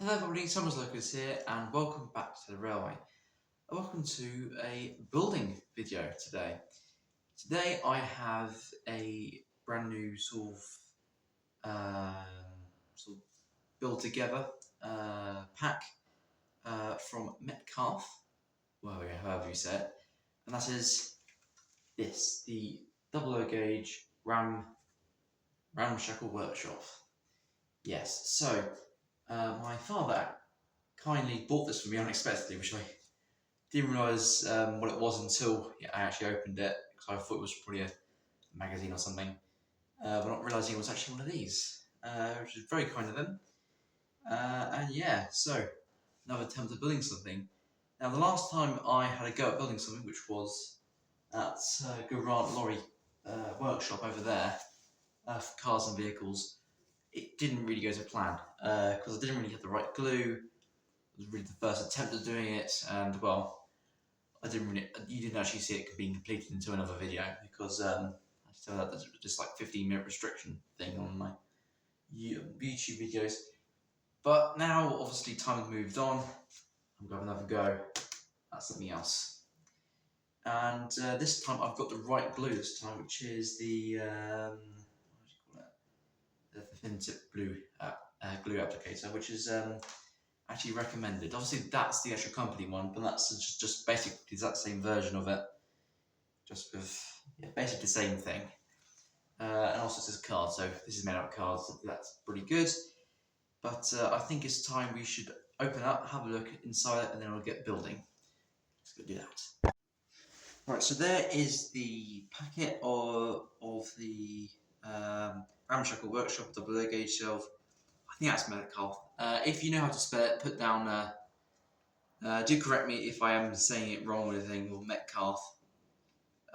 Hello everybody, Thomas Lucas here and welcome back to the railway. Welcome to a building video today. Today I have a brand new sort of build together pack from Metcalfe, well, yeah, however you say it, and that is this, the 00 gauge Ramshackle workshop. Yes, so my father kindly bought this for me unexpectedly, which I didn't realise what it was until I actually opened it, because I thought it was probably a magazine or something, but not realising it was actually one of these, which is very kind of them. And yeah, so another attempt at building something. Now, the last time I had a go at building something, which was at Garant Lorry workshop over there for cars and vehicles, it didn't really go to plan because I didn't really have the right glue. It was really the first attempt at doing it, and well, you didn't actually see it being completed into another video because I still had this just like 15-minute restriction thing on my YouTube videos. But now, obviously, time has moved on. I'm going to have another go at something else. And this time I've got the right glue this time, which is the what do you call it? The thin tip glue applicator, which is actually recommended. Obviously, that's the actual company one, but that's just basically the exact same version of it, just with basically the same thing. And also it says cards, so this is made out of cards. So that's pretty good. But I think it's time we should open up, have a look inside it, and then we'll get building. Let's go do that. Right, so there is the packet of the Ramshackle Workshop 00 gauge shelf. I think that's Metcalfe. If you know how to spell it, put down. Do correct me if I am saying it wrong or anything, or Metcalfe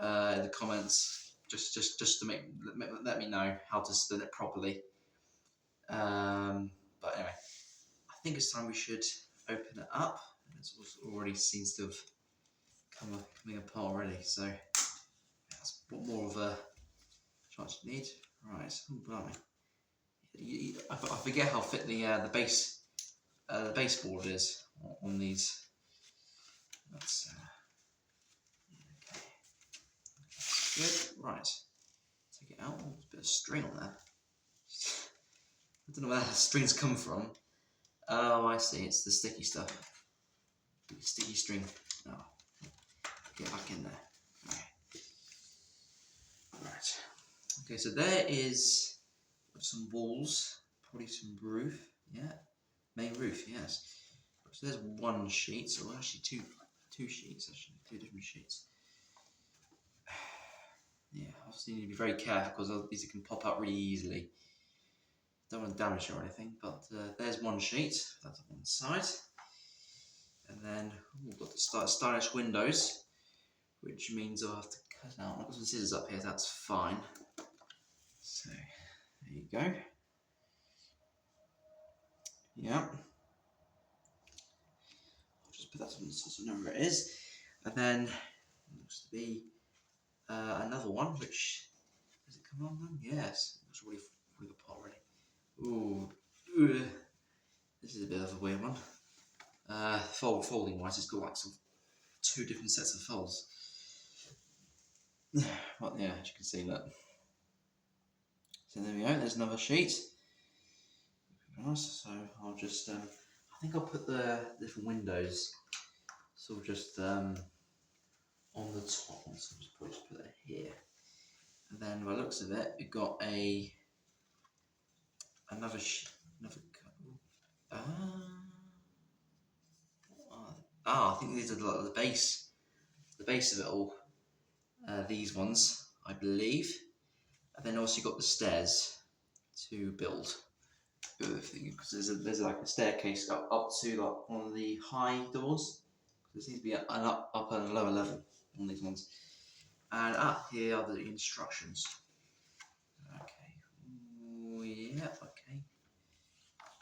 in the comments. Just to let me know how to spell it properly. But anyway, I think it's time we should open it up. It already seems to have coming apart already. So that's more of a chance you need. Right. Oh, blimey. I forget how fit the baseboard is on these. That's okay. That's good. Right. Take it out. Oh, there's a bit of string on there. I don't know where that string's come from. Oh, I see. It's the sticky stuff. Sticky string. Oh, get back in there. Okay. Right. Okay. So there is some walls. Probably some roof. Yeah. Main roof. Yes. So there's one sheet. So actually two sheets. Actually, two different sheets. Yeah. Obviously, you need to be very careful because these can pop up really easily. Don't want to damage it or anything, but there's one sheet, that's on one side. And then we've got the stylish windows, which means I'll have to cut out. I've got some scissors up here, that's fine. So, there you go. Yeah. I'll just put that on so I know where it is. And then, looks to be another one, which, does it come on then? Yes, it looks really apart already. Ooh, this is a bit of a weird one. Folding wise, it's got like two different sets of folds. Well, yeah, as you can see that. So there we go. There's another sheet. So I'll just, I think I'll put the different windows sort of just on the top. So I'll just put it here. And then by the looks of it, we've got another couple. I think these are the base of it all. These ones, I believe. And then also you've got the stairs to build everything, because there's like a staircase up to like one of the high doors. There seems to be an upper and lower level on these ones. And up here are the instructions. Okay. Ooh, yeah, okay.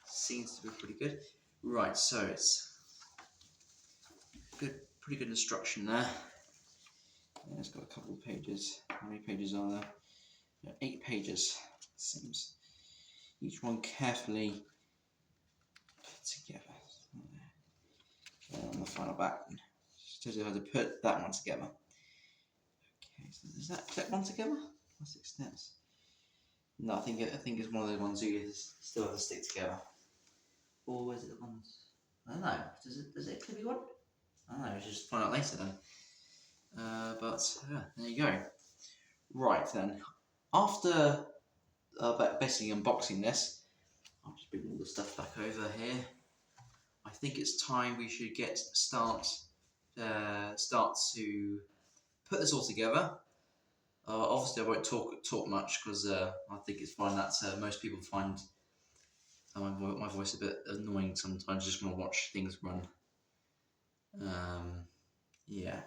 Seems to be pretty good. Right, so it's pretty good instruction there. And it's got a couple of pages. How many pages are there? 8 pages, it seems. Each one carefully together. On the final back, just shows you how to put that one together. Okay, so does that clip one together? 6 steps. No, I think it's one of those ones you still have to stick together. Or is it the ones? I don't know. Does it clippy one? I don't know. We should just find out later then. But there you go. Right then. After basically unboxing this, I'll just bring all the stuff back over here. I think it's time we should start to put this all together. Obviously, I won't talk much because I think it's fine that most people find my voice a bit annoying sometimes. Just want to watch things run. Yeah.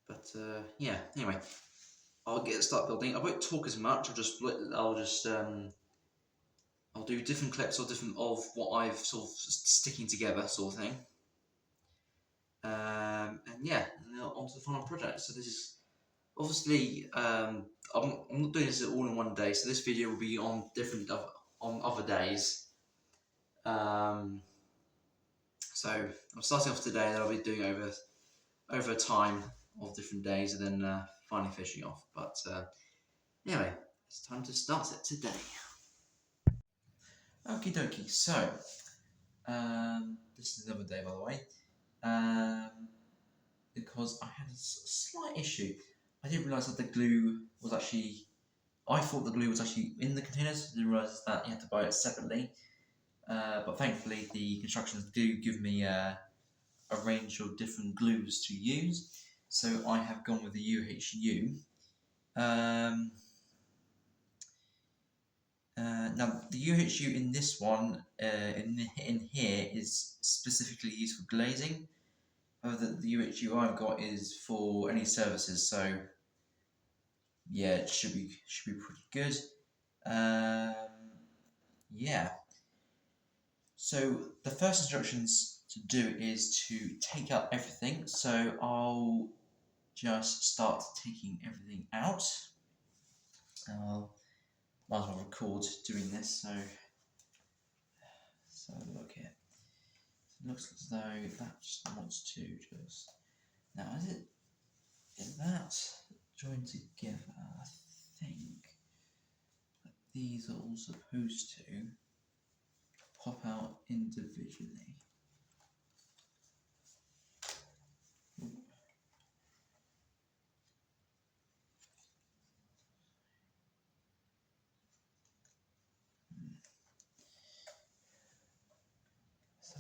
But yeah. Anyway, I'll start building. I won't talk as much. I'll do different clips of what I've sort of sticking together, sort of thing. And yeah, and on to the final project. So this is obviously I'm not doing this all in one day. So this video will be on on other days. So I'm starting off today, and I'll be doing over time of different days, and then finally finishing off. But anyway, it's time to start it today. Okie dokie, so this is another day, by the way, because I had a slight issue. I didn't realise that the glue was actually, I thought the glue was actually in the containers. I didn't realise that you had to buy it separately, but thankfully the constructions do give me a range of different glues to use, so I have gone with the UHU. Now the UHU in this one, in here, is specifically used for glazing. However, the UHU I've got is for any surfaces, so yeah, it should be pretty good. Yeah. So the first instructions to do is to take out everything. So I'll just start taking everything out. Might as well record doing this, so look here. It looks as though that just wants to just... Now is that joined together? I think that these are all supposed to pop out individually.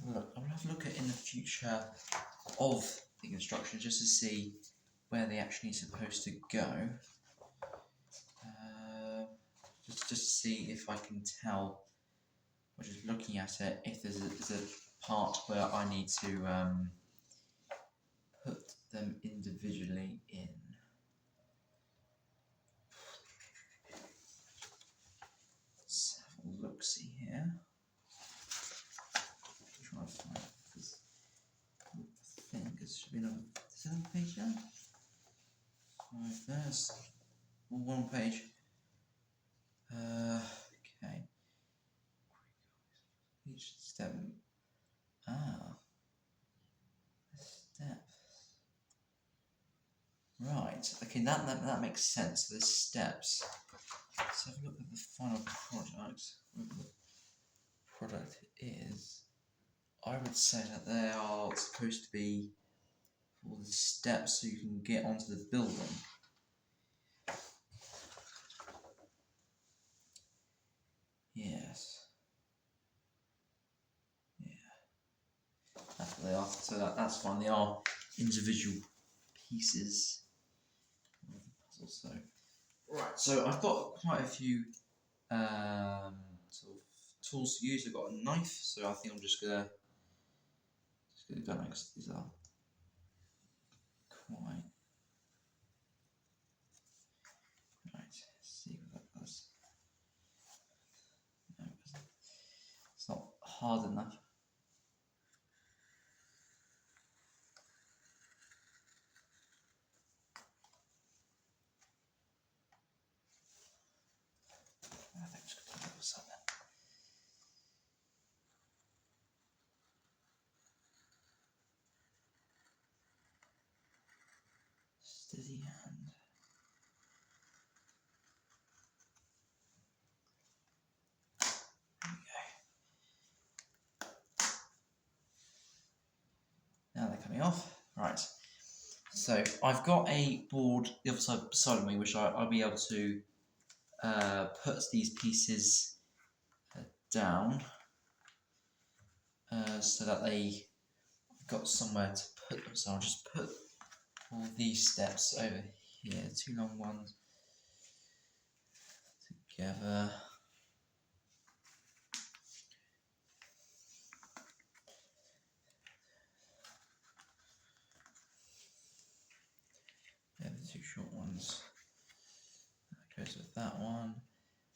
Look, I'll have a look at in the future of the instructions just to see where they actually supposed to go. Just to see if I can tell, or just looking at it, if there's a part where I need to put them individually in. Let's have a look-see here. Try to find it, because I think there should be another page there. Right, there's one page. Okay. Each step. Steps. Right. Okay, that makes sense. There's steps. Let's have a look at the final product. What the product is. I would say that they are supposed to be all the steps so you can get onto the building. Yes. Yeah. That's what they are. So that's fine. They are individual pieces of the puzzle. So right. So I've got quite a few sort of tools to use. I've got a knife, so I think I'm just gonna go next. These are quite right. Let's see what that does. No, it's not hard enough. I think I'm just gonna do something. Steady hand. There we go. Now they're coming off. Right. So I've got a board the other side beside of me, which I'll be able to put these pieces down so that they've got somewhere to put them. So I'll just put all these steps over here, 2 long ones together. Yeah, the 2 short ones. That goes with that one,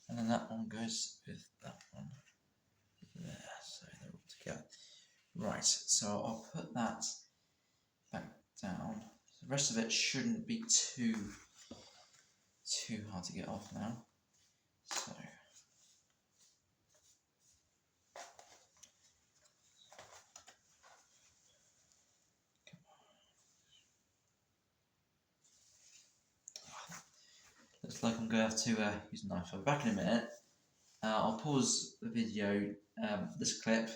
and then that one goes with that one. There, so they're all together. Right, so I'll put that back down. The rest of it shouldn't be too hard to get off now. So looks like I'm going to have to use a knife. I'll be back in a minute. I'll pause the video, this clip,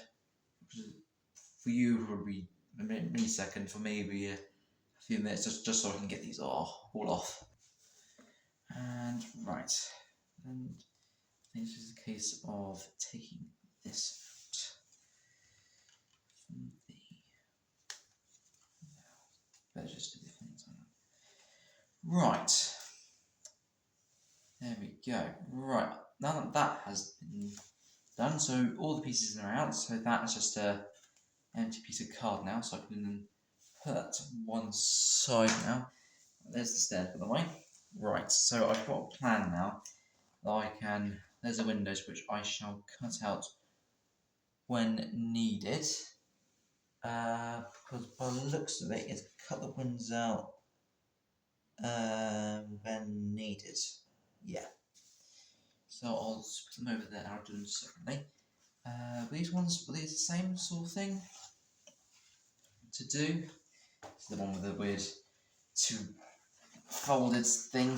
for you will be a millisecond, for me it'll be a few minutes, just so I can get these all off. And right, and I think this is a case of taking this out from the, better just do the things on it. Right, there we go. Right, now that that has been done, so all the pieces are out, so that is just a empty piece of card now, so I can put that to one side now. There's the stairs, by the way. Right, so I've got a plan now that I can, there's the windows which I shall cut out when needed, because by the looks of it, it's cut the windows out when needed. Yeah. So I'll just put them over there, I'll do them separately. These ones, were these the same sort of thing to do? This is the one with the weird 2 folded thing.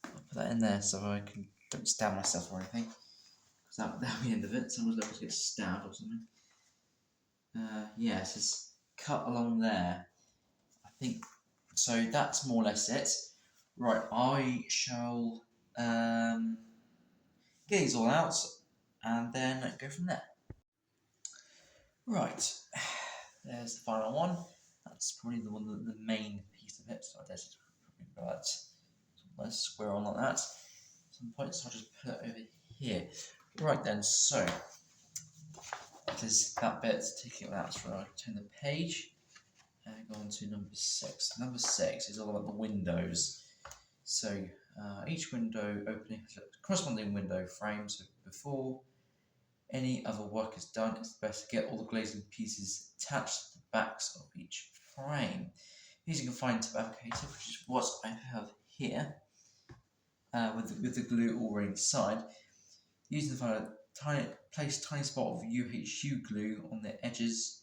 I'll put that in there so I don't stab myself or anything, because that'll be the end of it. Someone's liable to get stabbed or something. Yeah, so it's cut along there. I think so. That's more or less it. Right, I shall get these all out and then go from there. Right, there's the final one. That's probably the one, the main piece of it. So I guess probably got nice square on like that. Some points, I'll just put it over here. Right then, so that is that bit. Taking it out, so I'll turn the page and go on to number 6. Number 6 is all about the windows. So each window opening has a corresponding window frame. So before any other work is done, it's best to get all the glazing pieces attached to the backs of each frame. Using a fine tip applicator, which is what I have here, with the glue already inside. Using the place tiny spot of UHU glue on the edges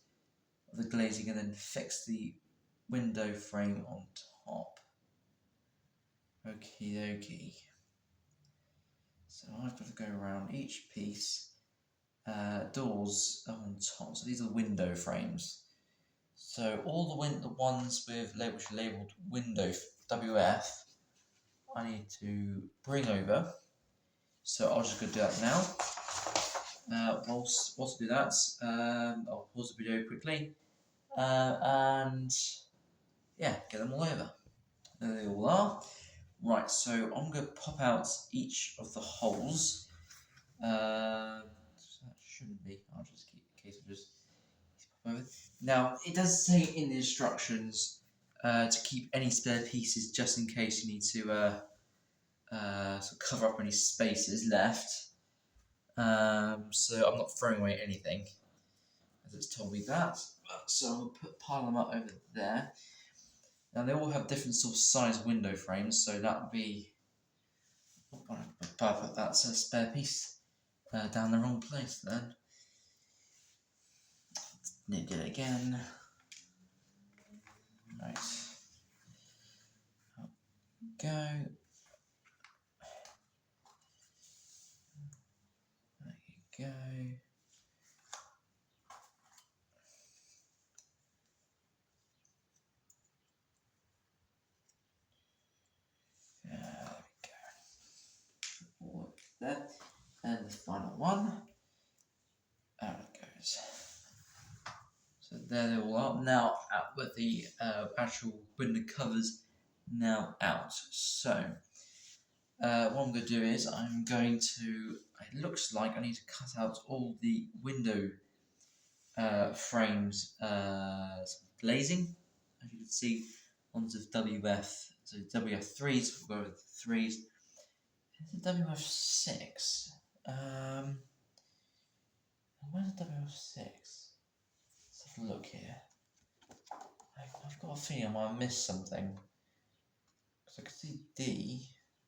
of the glazing and then fix the window frame on top. Okie dokie. So I've got to go around each piece. Doors on top. So these are window frames. So all the ones with which are labelled window WF, I need to bring over. So I'll just go do that now. Whilst I do that, I'll pause the video quickly and yeah, get them all over. There they all are. Right, so I'm going to pop out each of the holes. That shouldn't be. I'll just keep in case of just pop over. Now it does say in the instructions to keep any spare pieces just in case you need to sort of cover up any spaces left. So I'm not throwing away anything, as it's told me that. So I'll pile them up over there. Now they all have different sort of size window frames, so that would be. That's a spare piece down the wrong place then. Need to get it again. Right. go. There you go. There we go. There. And the final one. Out it goes. So there they all are. Now out with the actual window covers now out. So what I'm going to do is I'm going to, it looks like I need to cut out all the window frames glazing, as you can see onto WF, so WF3s, we'll go with the 3s. Is it WF6? Where's WF6? Let's have a look here. I've got a feeling I might have missed something. Because I can see D,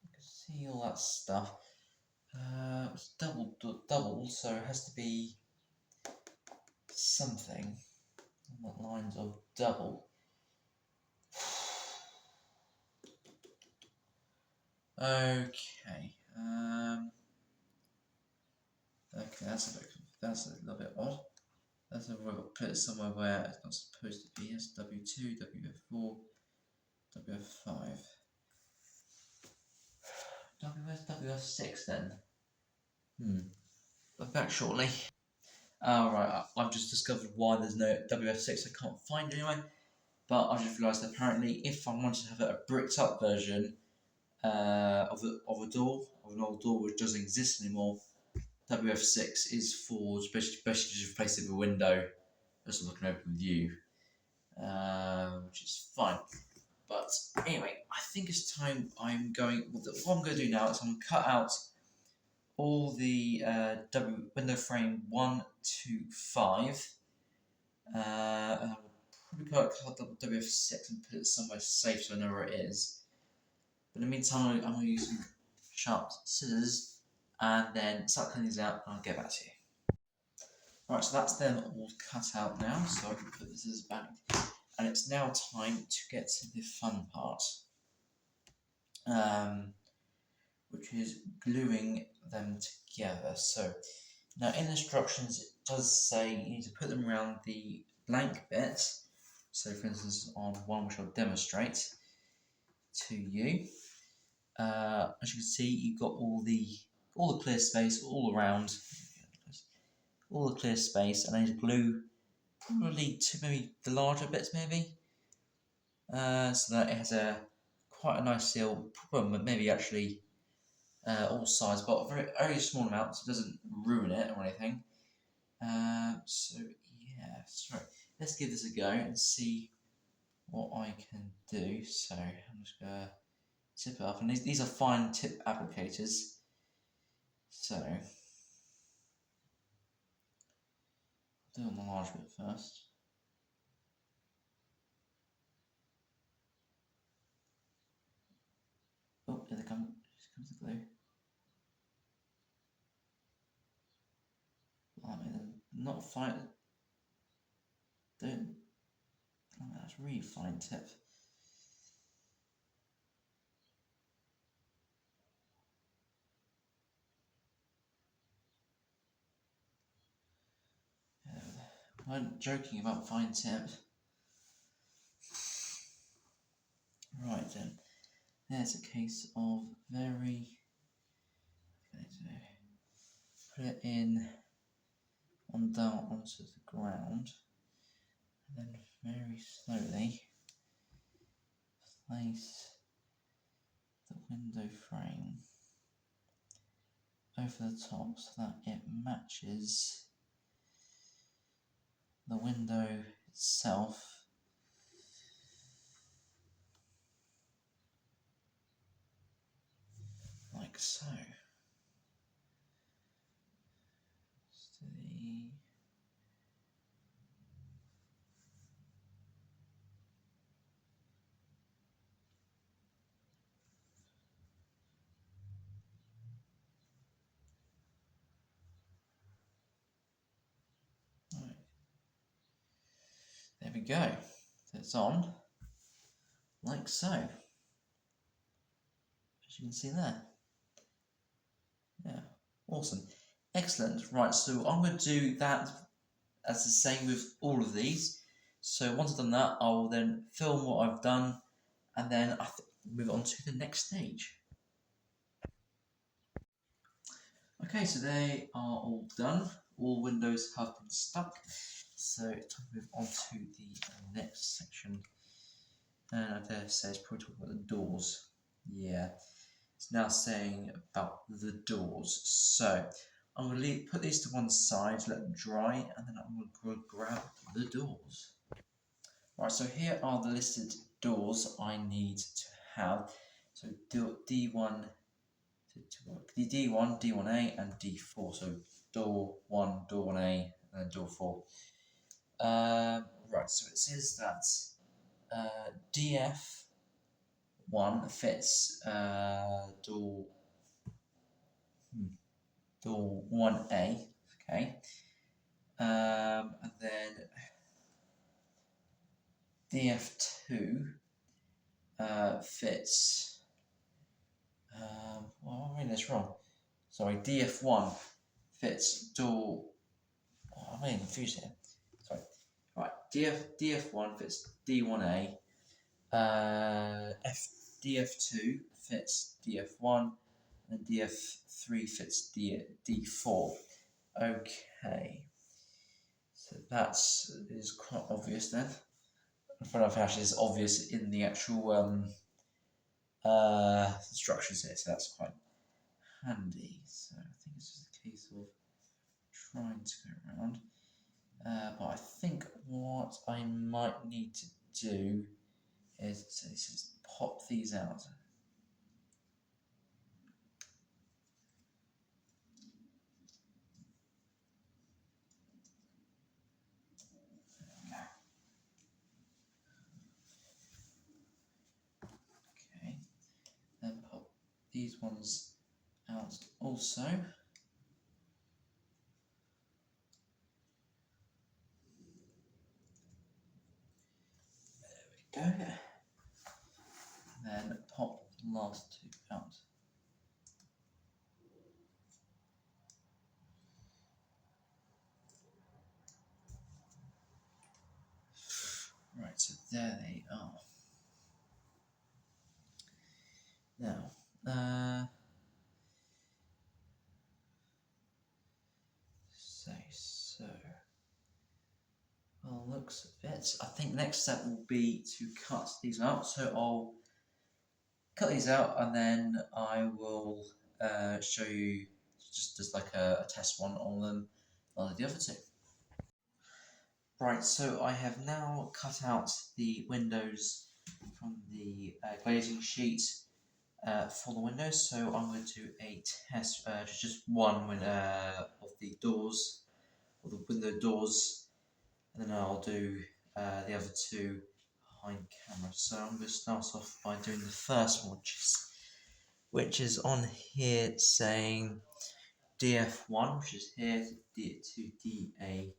I can see all that stuff. It's double, so it has to be something on the lines of double. Okay. Okay, that's a little bit odd. That's where I've put it somewhere where it's not supposed to be. It's W2, WF4, WF5. Where's WF6 then? I'll be back shortly. Right, I've just discovered why there's no WF6. I can't find it anyway. But I just realised that apparently if I wanted to have a bricked up version of an old door which doesn't exist anymore, WF6 is for basically just replace it with a window, just like an open view, which is fine. But anyway, I think it's time what I'm going to do now is I'm going to cut out all the window frame 1 to 5. And I'll probably cut up WF6 and put it somewhere safe so I know where it is. But in the meantime, I'm going to use some sharp scissors and then start cutting these out and I'll get back to you. Alright, so that's them all cut out now, so I can put the scissors back. And it's now time to get to the fun part, which is gluing them together. So now in the instructions it does say you need to put them around the blank bit. So for instance on one which I'll demonstrate to you, as you can see you've got all the clear space all around, all the clear space, and I need to glue probably to maybe the larger bits maybe, so that it has quite a nice seal, probably maybe actually all sides, but a very small amount so it doesn't ruin it or anything. So yeah, sorry, let's give this a go and see what I can do. So I'm just going to tip it up, and these are fine tip applicators, so I'll do it on the large bit first. Oh, here they come. Here comes the glue. I mean, not fine. Don't. Oh, that's really fine tip. I'm joking about fine tip. Right then, there's a case of put it in on down onto the ground, and then very slowly place the window frame over the top so that it matches the window itself. Like so. Steady. Right. There we go. So it's on, like so. as you can see there. Yeah, awesome. Excellent. Right, so I'm going to do that as the same with all of these. So once I've done that, I will then film what I've done, and then I move on to the next stage. Okay, so they are all done. All windows have been stuck. So it's time to move on to the next section. And I dare say it's probably talking about the doors. Yeah, it's now saying about the doors. So I'm going to put these to one side, let them dry, and then I'm going to grab the doors. Right, so here are the listed doors I need to have. So D1, D1, D1A, and D4. So door 1, door 1A, and then door 4. Right, so it says that DF1 fits door 1A, okay, and then DF2 fits. Well, I'm reading this wrong. Sorry, DF1 fits door. Oh, I'm getting confused here. Sorry. Right, DF1 fits D1A. DF2 fits DF1, and DF3 fits D4. Okay, so that is quite obvious then. I don't know if actually is obvious in the actual instructions here, so that's quite handy. So I think it's just a case of trying to go around. But I think what I might need to do is, so this is pop these out. Okay, then pop these ones out also. There we go. And then pop the last two out. Right, so there they are. Now, so, well, looks of it. I think next step will be to cut these out. So I'll cut these out, and then I will show you just like a test one on them, on the other two. Right, so I have now cut out the windows from the glazing sheet for the windows. So I'm going to do a test, just one of the doors, or the window doors, and then I'll do the other two behind camera. So I'm going to start off by doing the first one, which is on here saying DF1, which is here to DA1.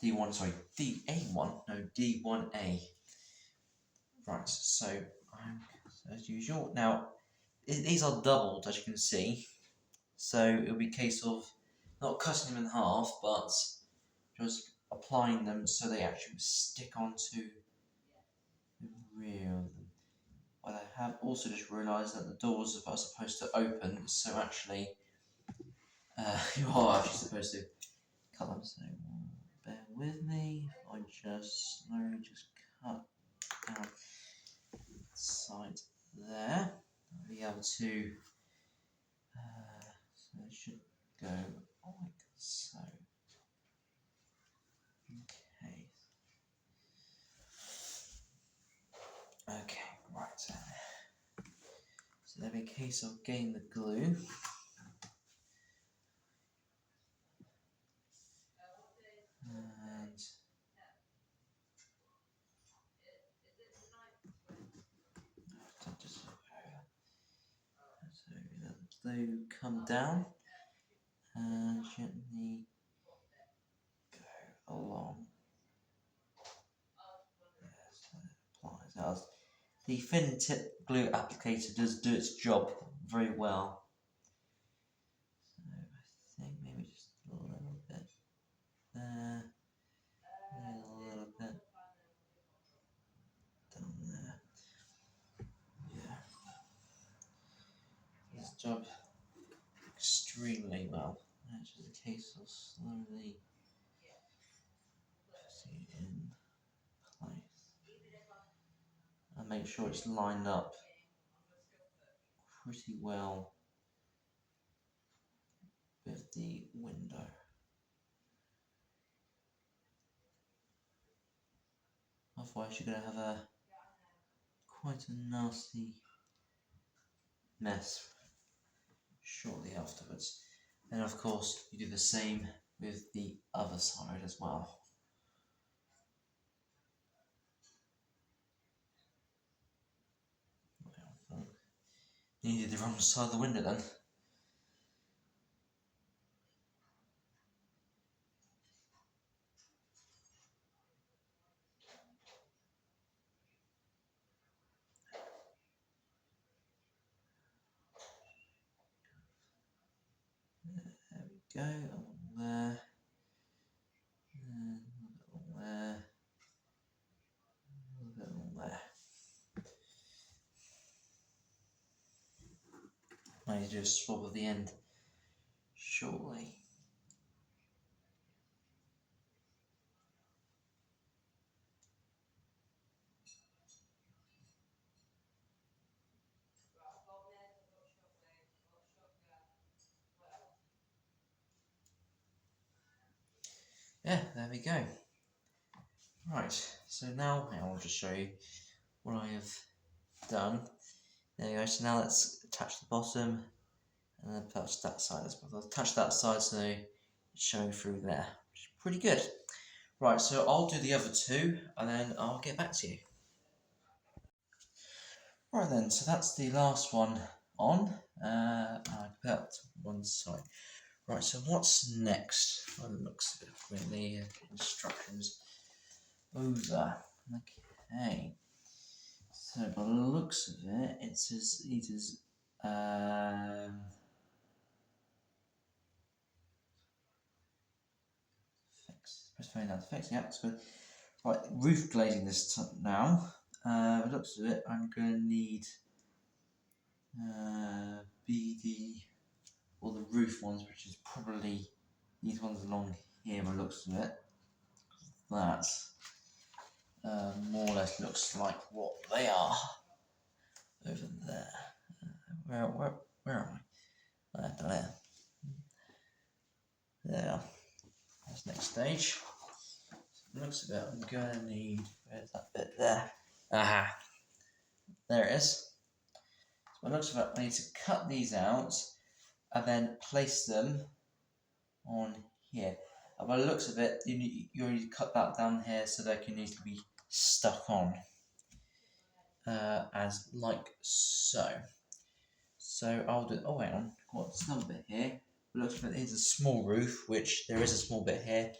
D1, sorry, DA1, no, D1A. Right, so as usual. Now, these are doubled, as you can see. So it'll be a case of not cutting them in half, but just applying them so they actually stick onto the rear of them. But I have also just realised that the doors are supposed to open, so actually you are actually supposed to cut them. So bear with me. I just slowly just cut down the side there. I'll be able to. So it should go like so. Okay. Okay, right. So there'll be a case of getting the glue. And just so let the glue come down and gently go along. Yes, it applies. the thin tip glue applicator does do its job very well. So I think maybe just a little bit there, a little bit down there. Yeah, this job extremely well. It's just a case of slowly putting it in place and make sure it's lined up pretty well with the window. Otherwise you're going to have quite a nasty mess shortly afterwards. And of course you do the same with the other side as well. You did the wrong side of the window then. There we go, along there, and a little bit along there, a little bit along there. I need to do a swab of the end shortly. Yeah, there we go. Right, so now I'll just show you what I have done. There you go, so now let's attach the bottom and then attach that side as well. I'll attach that side so it's showing through there, which is pretty good. Right, so I'll do the other two and then I'll get back to you. Right then, so that's the last one on. I put that to one side. Right, so what's next? Well, it looks a bit when the instructions over. Okay. So by the looks of it, it says it is fix. Press phone down to fix. Yeah, that's good. Right, roof glazing this now. By the looks of it, I'm going to need BD or the roof ones, which is probably these ones along here. By the looks of it, that more or less looks like what they are over there. Where am I? There. There. That's the next stage. So it looks a bit. I'm gonna need. Where's that bit there? Aha. There it is. So it looks like I need to cut these out and then place them on here. And by the looks of it, you already cut that down here so they can easily be stuck on. As like so. So I'll do. Oh, hang on. What's another bit here? It looks like there's a small roof, which there is a small bit here.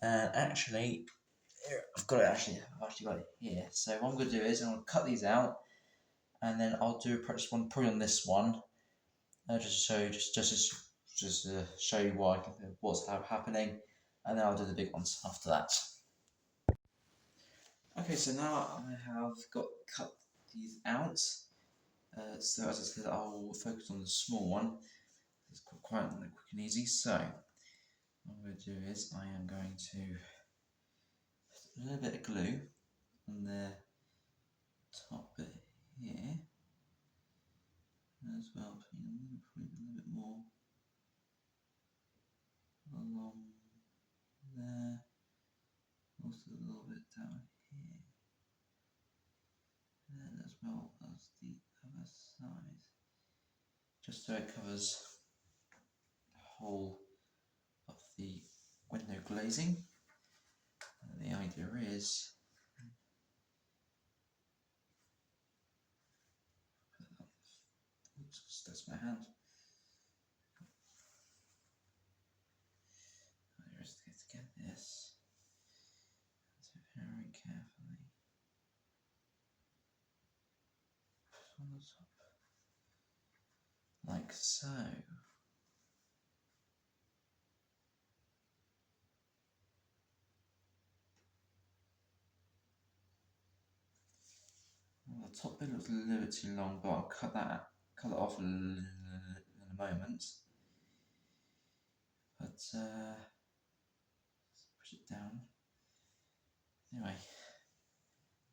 And actually, I've actually got it here. So what I'm going to do is I'm going to cut these out, and then I'll do a practice one probably on this one, just to show you, just to show you what's happening, and then I'll do the big ones after that. Okay, so now I have cut these out. So as I said, I'll focus on the small one. It's quite quick and easy. So what I'm going to do is I am going to put a little bit of glue on the top bit here, as well, probably a little bit more along there, also a little bit down here, and as well as the other side, just so it covers the whole of the window glazing. And the idea is oops, that's my hand. Just to get this, so very carefully. on the top, like so. Well, the top bit looks a little bit too long, but I'll cut it off in a moment. But push it down. Anyway,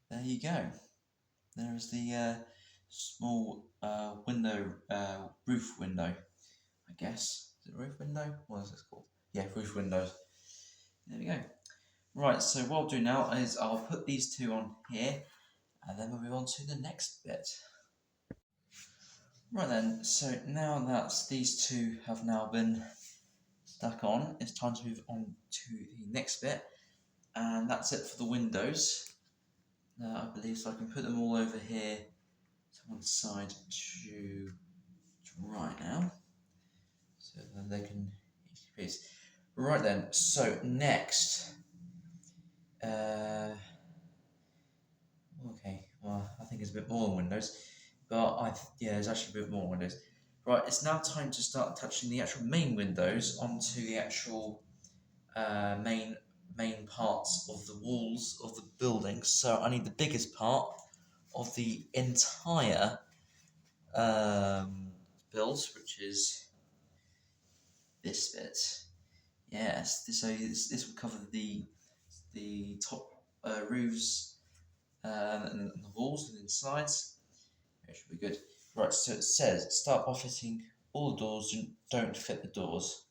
there you go. There is the small window, roof window, I guess. Is it roof window? What is this called? Yeah, roof windows. There we go. Right, so what I'll do now is I'll put these two on here, and then we'll move on to the next bit. Right then, so now that these two have now been stuck on, it's time to move on to the next bit, and that's it for the windows. I believe, so I can put them all over here to one side to dry now, so then they can easily piece. Right then, so next, okay, well, I think it's a bit more than windows, but yeah, there's actually a bit more windows. Right, it's now time to start touching the actual main windows onto the actual main parts of the walls of the building. So I need the biggest part of the entire build, which is this bit. Yes, this will cover the top roofs and the walls and the insides. It should be good. Right, so it says start by fitting all the doors and don't fit the doors.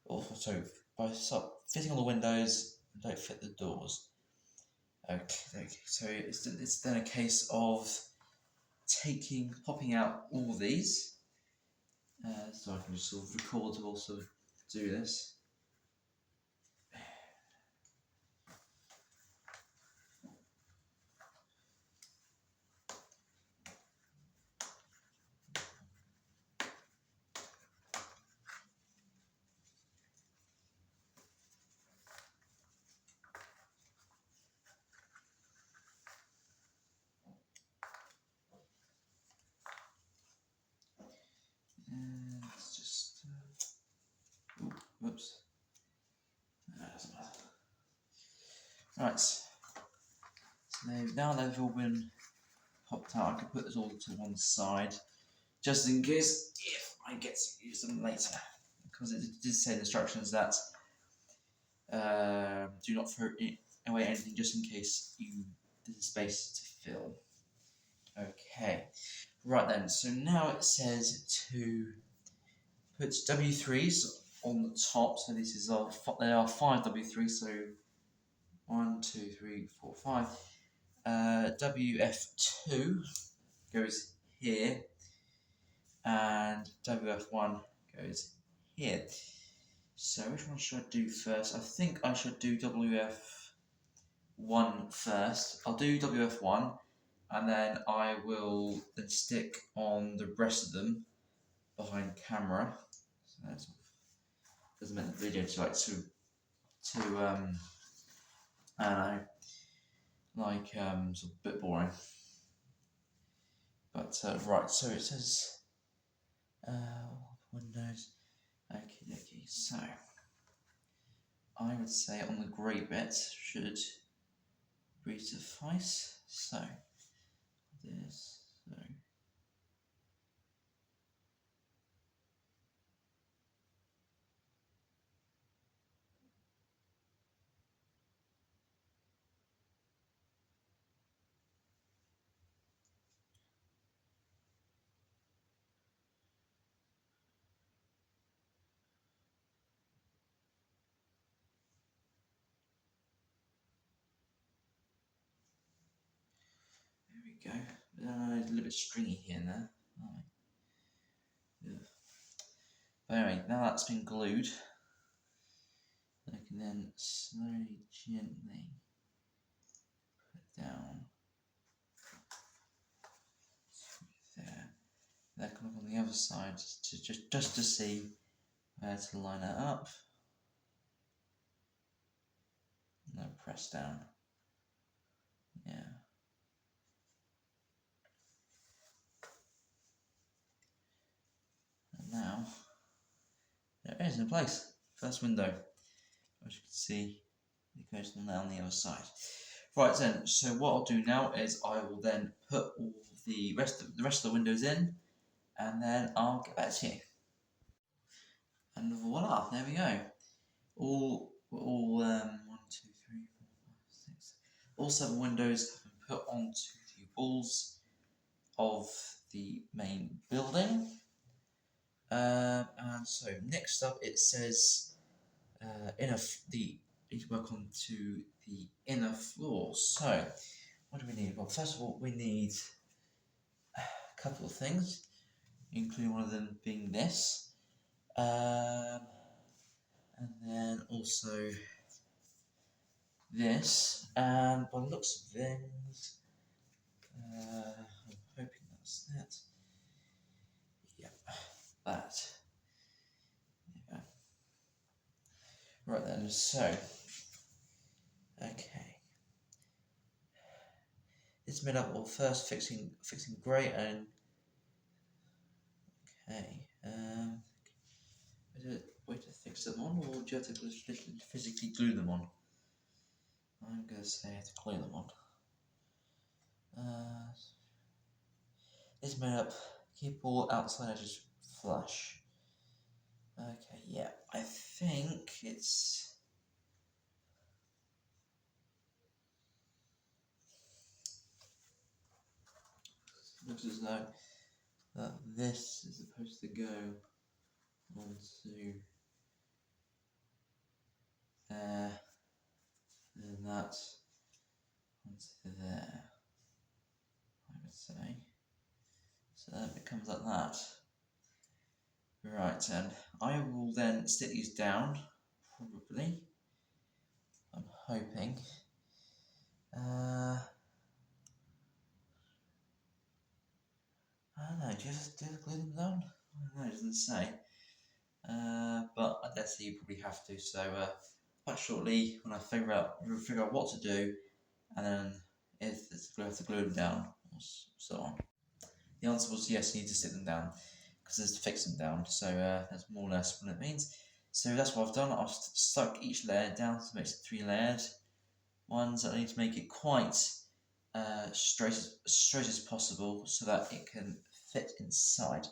Also, by start fitting all the windows and don't fit the doors. Okay, so it's then a case of popping out all of these. So I can just sort of record to also do this. And it's just, whoops. That doesn't matter. Right, so now they've all been popped out, I can put this all to one side, just in case if I get to use them later. Because it did say in the instructions that do not throw away anything just in case there's a space to fill. Okay, right then, so now it says to put W3s on the top, so there are 5 W3s, so 1, 2, 3, 4, 5. WF2 goes here, and WF1 goes here. So which one should I do first? I think I should do WF1 first. I'll do WF1, and then I will then stick on the rest of them behind camera. So that doesn't make the video too I don't know, like sort of a bit boring. But right, so it says Windows. Okay, so I would say on the grey bit should be suffice. So this, so there we go. It's a little bit stringy here and there. Yeah. But anyway, now that's been glued, I can then slowly, gently put it down there. Then come up on the other side to just to see where to line it up. And then press down. Yeah. now, there it is in place. First window. As you can see, it goes down the other side. Right then, so what I'll do now is I will then put all the rest of the windows in, and then I'll get back to you. And voila, there we go. All 1, 2, 3, 4, 5, 6. All 7 windows have been put onto the walls of the main building. And so next up it says please welcome to the inner floor. So what do we need? Well, first of all, we need a couple of things, including one of them being this, and then also this. And by the looks of things, I'm hoping that's that. Yep, that. Yeah. Right then, so okay. It's made up of first fixing grey and okay. Is it a way to fix them on, or do you have to physically glue them on? I'm gonna say I have to glue them on. It's made up. Keep all outside edges flush. Okay, yeah, I think it's. Looks as though that this is supposed to go onto there, and that onto there, I would say. So then it becomes like that. Right, and I will then stick these down, probably. I'm hoping. I don't know, do you have to glue them down? I don't know, it doesn't say. But I dare say you probably have to, so quite shortly when I figure out what to do, and then if I have to glue them down, or so on. The answer was yes, you need to stick them down, because there's to fix them down, so that's more or less what it means. So that's what I've done. I've stuck each layer down to make it 3 layers. Ones that I need to make it quite straight as possible so that it can fit inside.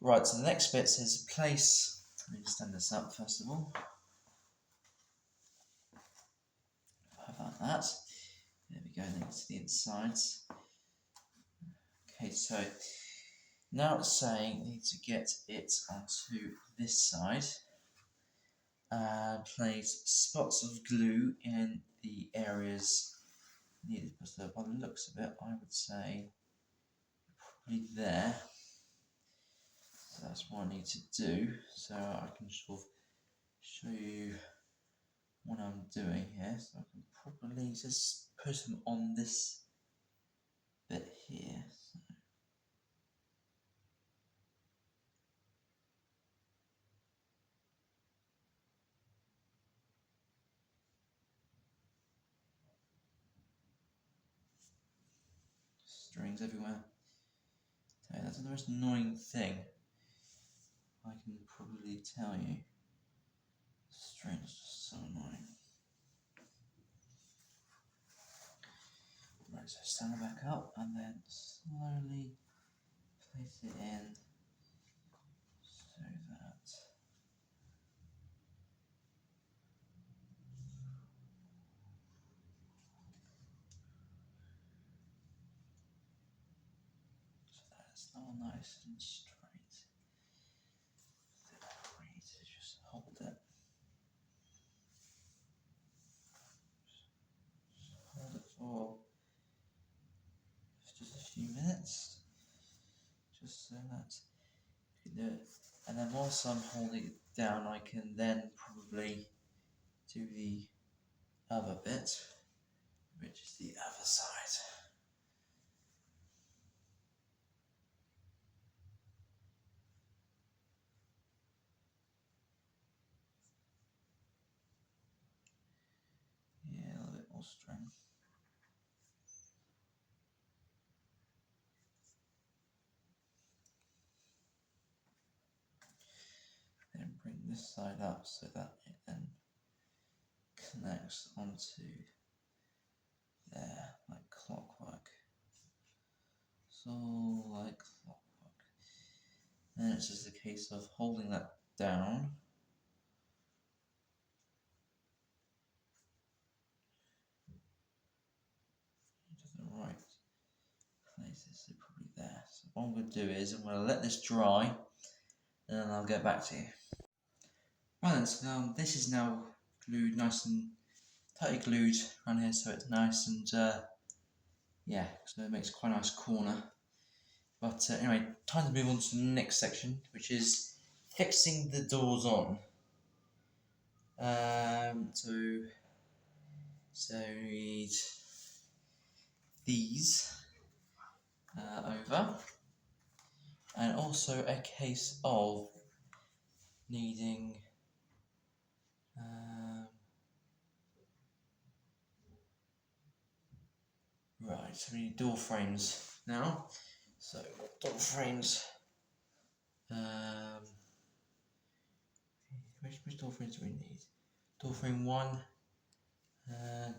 Right, so the next bit says place. Let me stand this up first of all. How about that? There we go, then to the insides. Okay, so now it's saying you need to get it onto this side and place spots of glue in the areas needed. But by the looks of it, I would say probably there. So that's what I need to do. So I can sort of show you what I'm doing here. So I can probably just put them on this bit here. So strings everywhere. Okay, that's the most annoying thing. I can probably tell you. Strings just so annoying. Right, so stand it back up and then slowly place it in so that it's all nice and straight. Great, just hold it. Hold it for just a few minutes, just so that you can do it. And then whilst I'm holding it down, I can then probably do the other bit, which is the other side. Yeah, a little bit more strength. this side up so that it then connects onto there like clockwork. So like clockwork. And it's just a case of holding that down. Into the right places, so probably there. So what I'm going to do is I'm going to let this dry and then I'll get back to you. Right then, so now this is now glued, nice and tightly glued around here, so it's nice and yeah, so it makes quite a nice corner. But anyway, time to move on to the next section, which is fixing the doors on. So we need these over, and also a case of needing right, so we need door frames now. So door frames. Which door frames do we need? Door frame 1,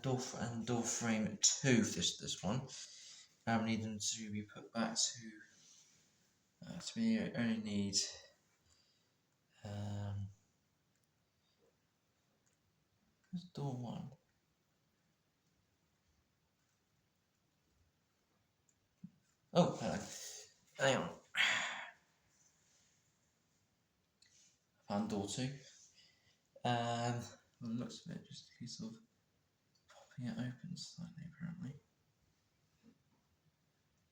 door frame 2 for this one. We need them to be put back to. So we only need where's door 1? Oh, hello. Hang on. Found door 2. Well, it looks a bit just a case of popping it open slightly, apparently.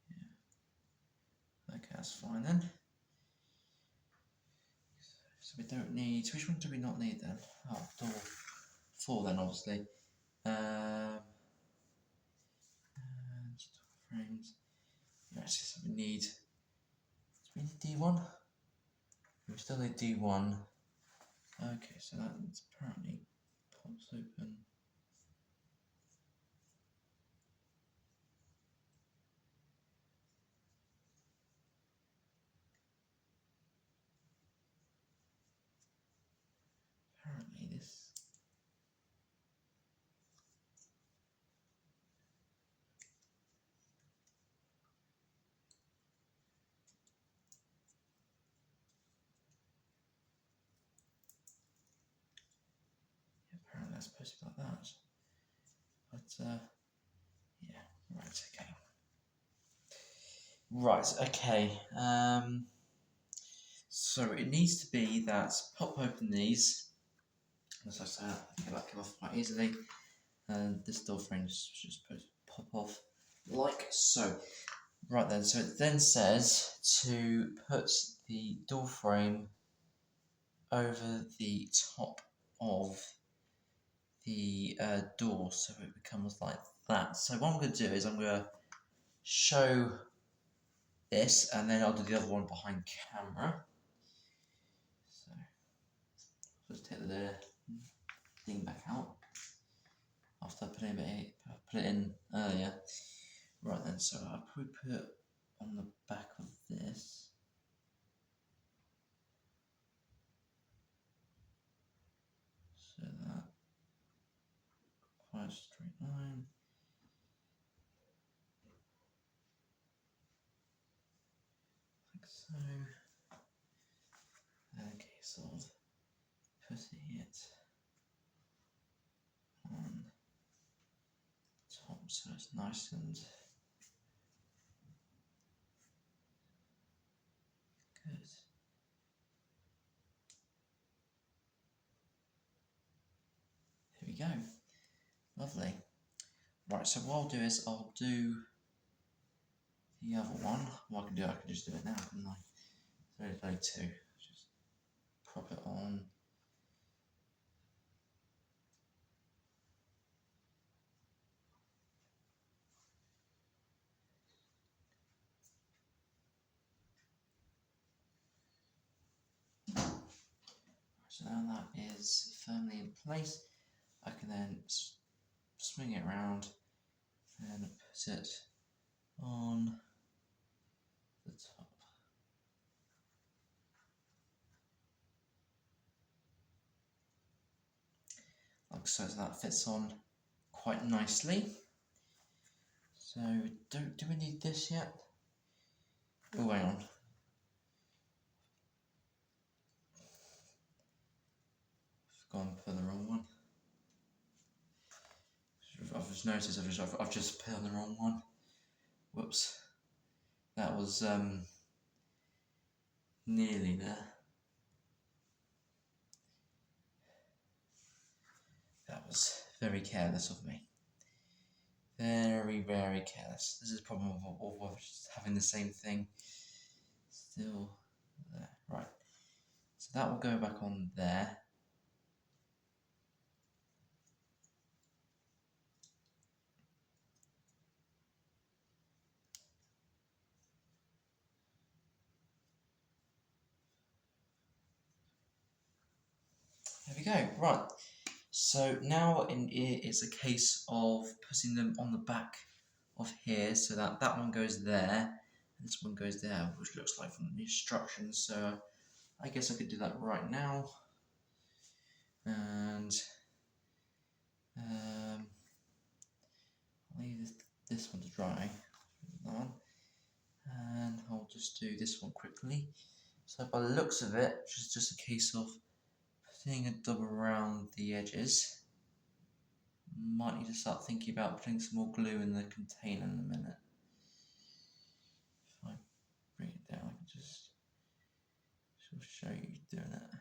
Yeah. Okay, that's fine then. So we don't need. Which one do we not need then? Oh, door 4 then, obviously. And door frames. Yes, so we need. Do we need D1? We still need D1. Okay, so that apparently pops open. Apparently this. Yeah, apparently that's supposed to be like that. But yeah, right, okay. Right, okay. So it needs to be that pop open these. As I say, that come off quite easily. And this door frame is just supposed to pop off like so. Right then, so it then says to put the door frame over the top of the door so it becomes like that. So what I'm going to do is I'm going to show this and then I'll do the other one behind camera. So let's take the thing back out after I put it in earlier. Right then, so I'll probably put it on the back of this. So that quite a straight line. Like so. Okay, sort of putting it on top so it's nice and good. There we go. Lovely. Right, so what I'll do is I'll do the other one. What I can just do it now, couldn't I? So there's only 2. Just prop it on. So now that is firmly in place, I can then swing it around and put it on the top. so that fits on quite nicely. So do we need this yet? Oh, hang on. I've gone for the wrong one. I've just noticed I've just put on the wrong one. Whoops. That was nearly there. That was very careless of me. Very, very careless. This is a problem of just having the same thing still there. Right. So that will go back on there. There we go. Right. So now it's a case of putting them on the back of here, so that one goes there, and this one goes there, which looks like from the instructions. So I guess I could do that right now, and I'll leave this one to dry, and I'll just do this one quickly. So by the looks of it, it's just a case of putting a dub around the edges. Might need to start thinking about putting some more glue in the container in a minute. If I bring it down, I can just show you doing it.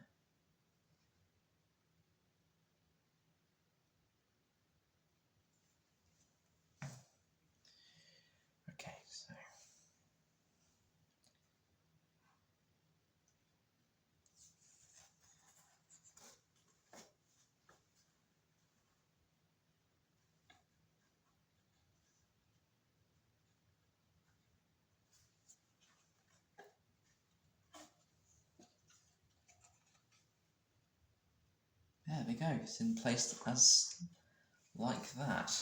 Okay, so there we go, it's in place as like that.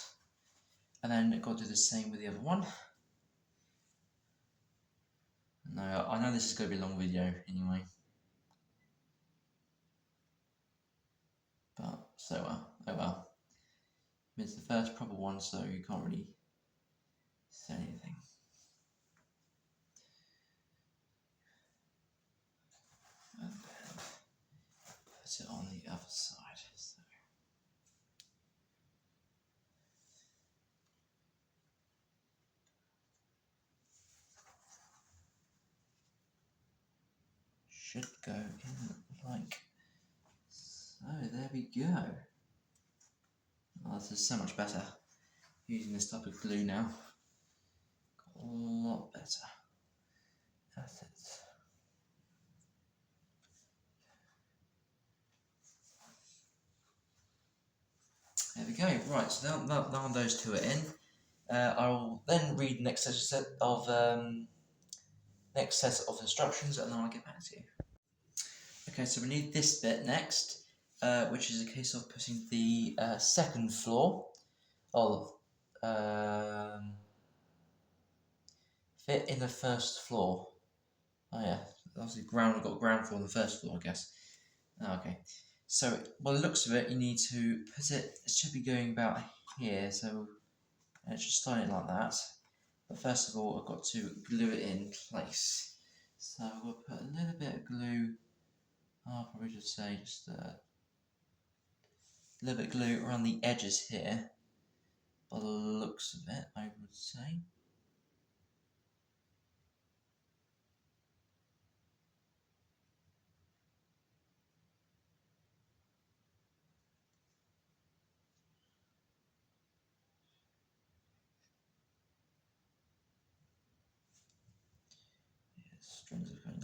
And then I've got to do the same with the other one. No, I know this is going to be a long video anyway. But, oh well. It's the first proper one, so you can't really say anything. And then put it on the other side. So. Should go in like so. There we go. Oh, this is so much better. Using this type of glue now. Got a lot better. That's it. There we go. Right, so now those two are in. I'll then read the next set of instructions, and then I'll get back to you. Okay, so we need this bit next, which is a case of putting the second floor of fit in the first floor. Oh yeah, obviously we've got ground floor on the first floor, I guess. Oh, okay, so by the looks of it, you need to put it. It should be going about here, so it should start it like that. But first of all, I've got to glue it in place. So we'll put a little bit of glue. I'll probably just say a little bit of glue around the edges here. By the looks of it, I would say. Yeah, strings are going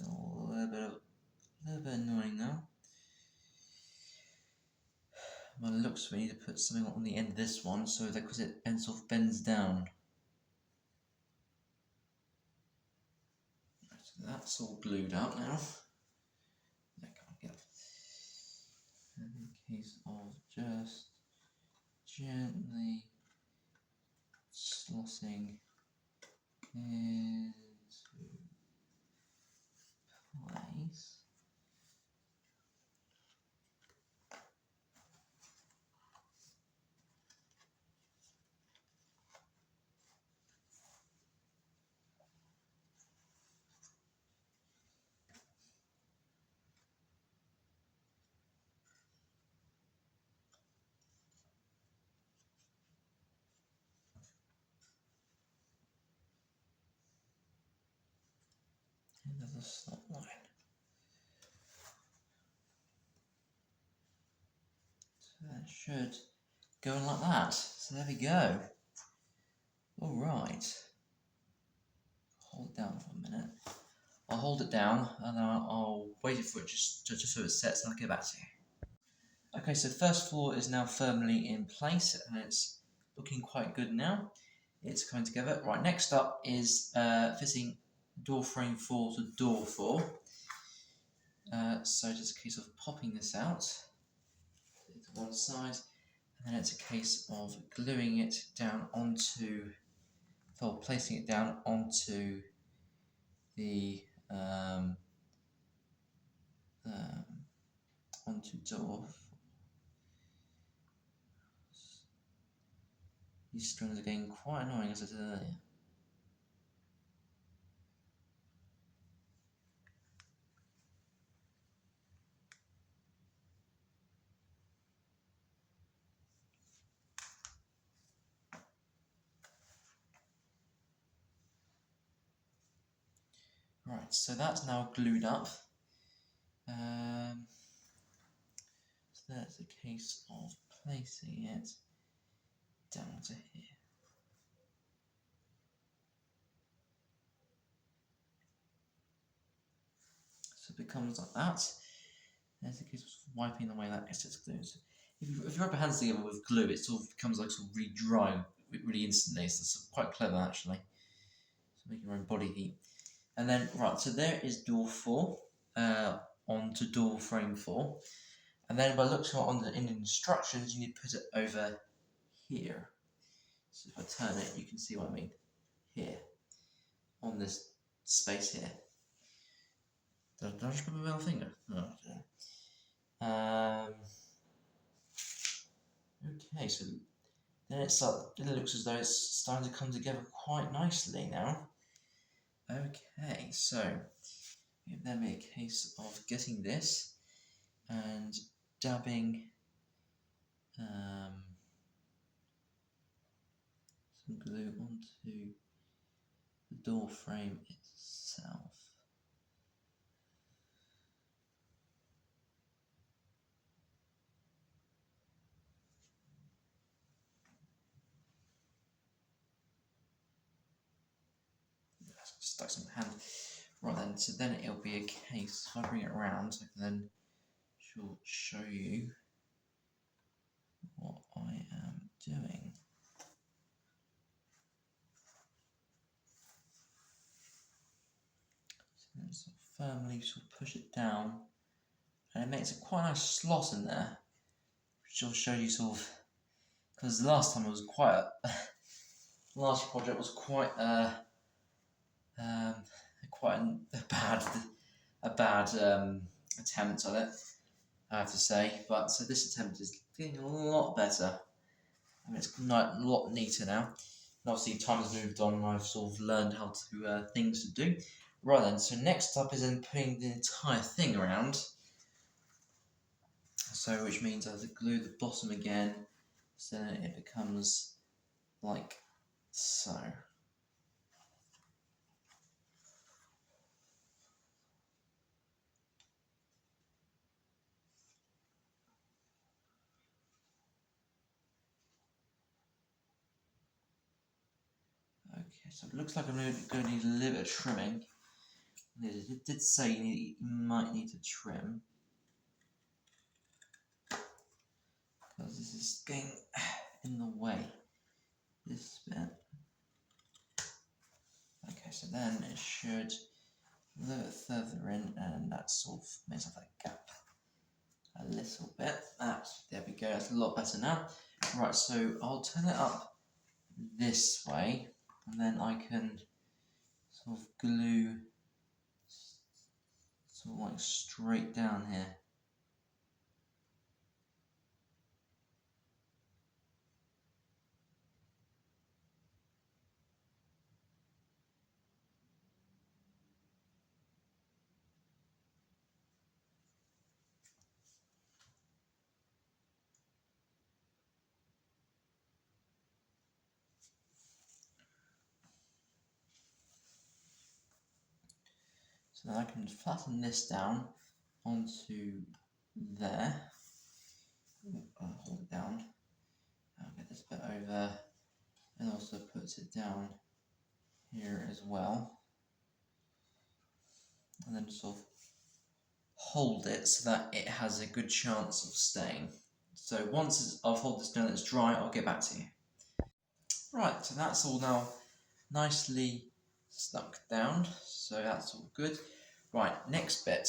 a little bit annoying now. By the looks of it, we need to put something on the end of this one so that because it sort of bends down. So that's all glued up now. In case of just gently slotting into place. another slot line. So that should go like that. So there we go. Alright. Hold it down for a minute. I'll hold it down and I'll wait for it just so it sets and I'll get back to you. Okay, so first floor is now firmly in place and it's looking quite good now. It's coming together. Right, next up is fitting door frame 4 to door 4. So just a case of popping this out to one side, and then it's a case of gluing it down onto, or placing it down onto the onto door. These strings are getting quite annoying, as I said earlier. Right, so that's now glued up. So that's a case of placing it down to here. So it becomes like that. There's a case of wiping away that excess glue. So if you rub your hands together with glue, it sort of becomes like sort of really dry really instantly. So it's quite clever actually. So making your own body heat. And then right, so there is door 4 onto door frame 4. And then by looking in the instructions, you need to put it over here. So if I turn it, you can see what I mean. Here. On this space here. Did I just put my middle finger? Oh, okay, so then it looks as though it's starting to come together quite nicely now. Okay, so it then be a case of getting this and dabbing some glue onto the door frame itself. Stuck in my hand. Right then, so then it'll be a case, if I bring it around, I can then show you what I am doing. So then sort of firmly sort of push it down, and it makes a quite nice slot in there, which will show you sort of, because the last time it was quite a, last project was quite a bad attempt at it, I have to say. But so this attempt is getting a lot better. I mean, it's a lot neater now. And obviously, time has moved on, and I've sort of learned how to things to do. Right then, so next up is then putting the entire thing around. So, which means I have to glue the bottom again, so then it becomes like so. Okay, so it looks like I'm going to need a little bit of trimming. It did say you might need to trim, because this is getting in the way, this bit. Okay, so then it should a little bit further in, and that sort of makes up that gap a little bit. There we go, that's a lot better now. Right, so I'll turn it up this way, and then I can sort of glue sort of like straight down here. So I can flatten this down onto there. I'll hold it down. I'll get this bit over and also puts it down here as well. And then sort of hold it so that it has a good chance of staying. So once I've hold this down, it's dry, I'll get back to you. Right, so that's all now nicely stuck down, so that's all good. Right, next bit.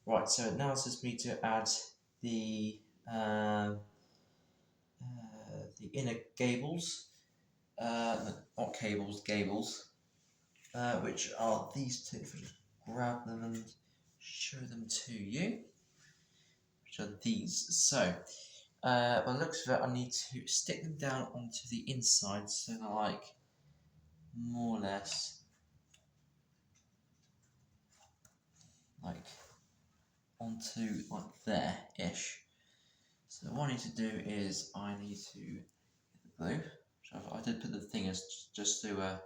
Right, so now it's just me to add the inner gables, not cables, gables, which are these two. If I just grab them and show them to you, which are these. So, by the looks of it, I need to stick them down onto the inside, so they're like more or less like onto like there-ish. So what I need to do is I need to get the glue. Which I did put the thing as just to it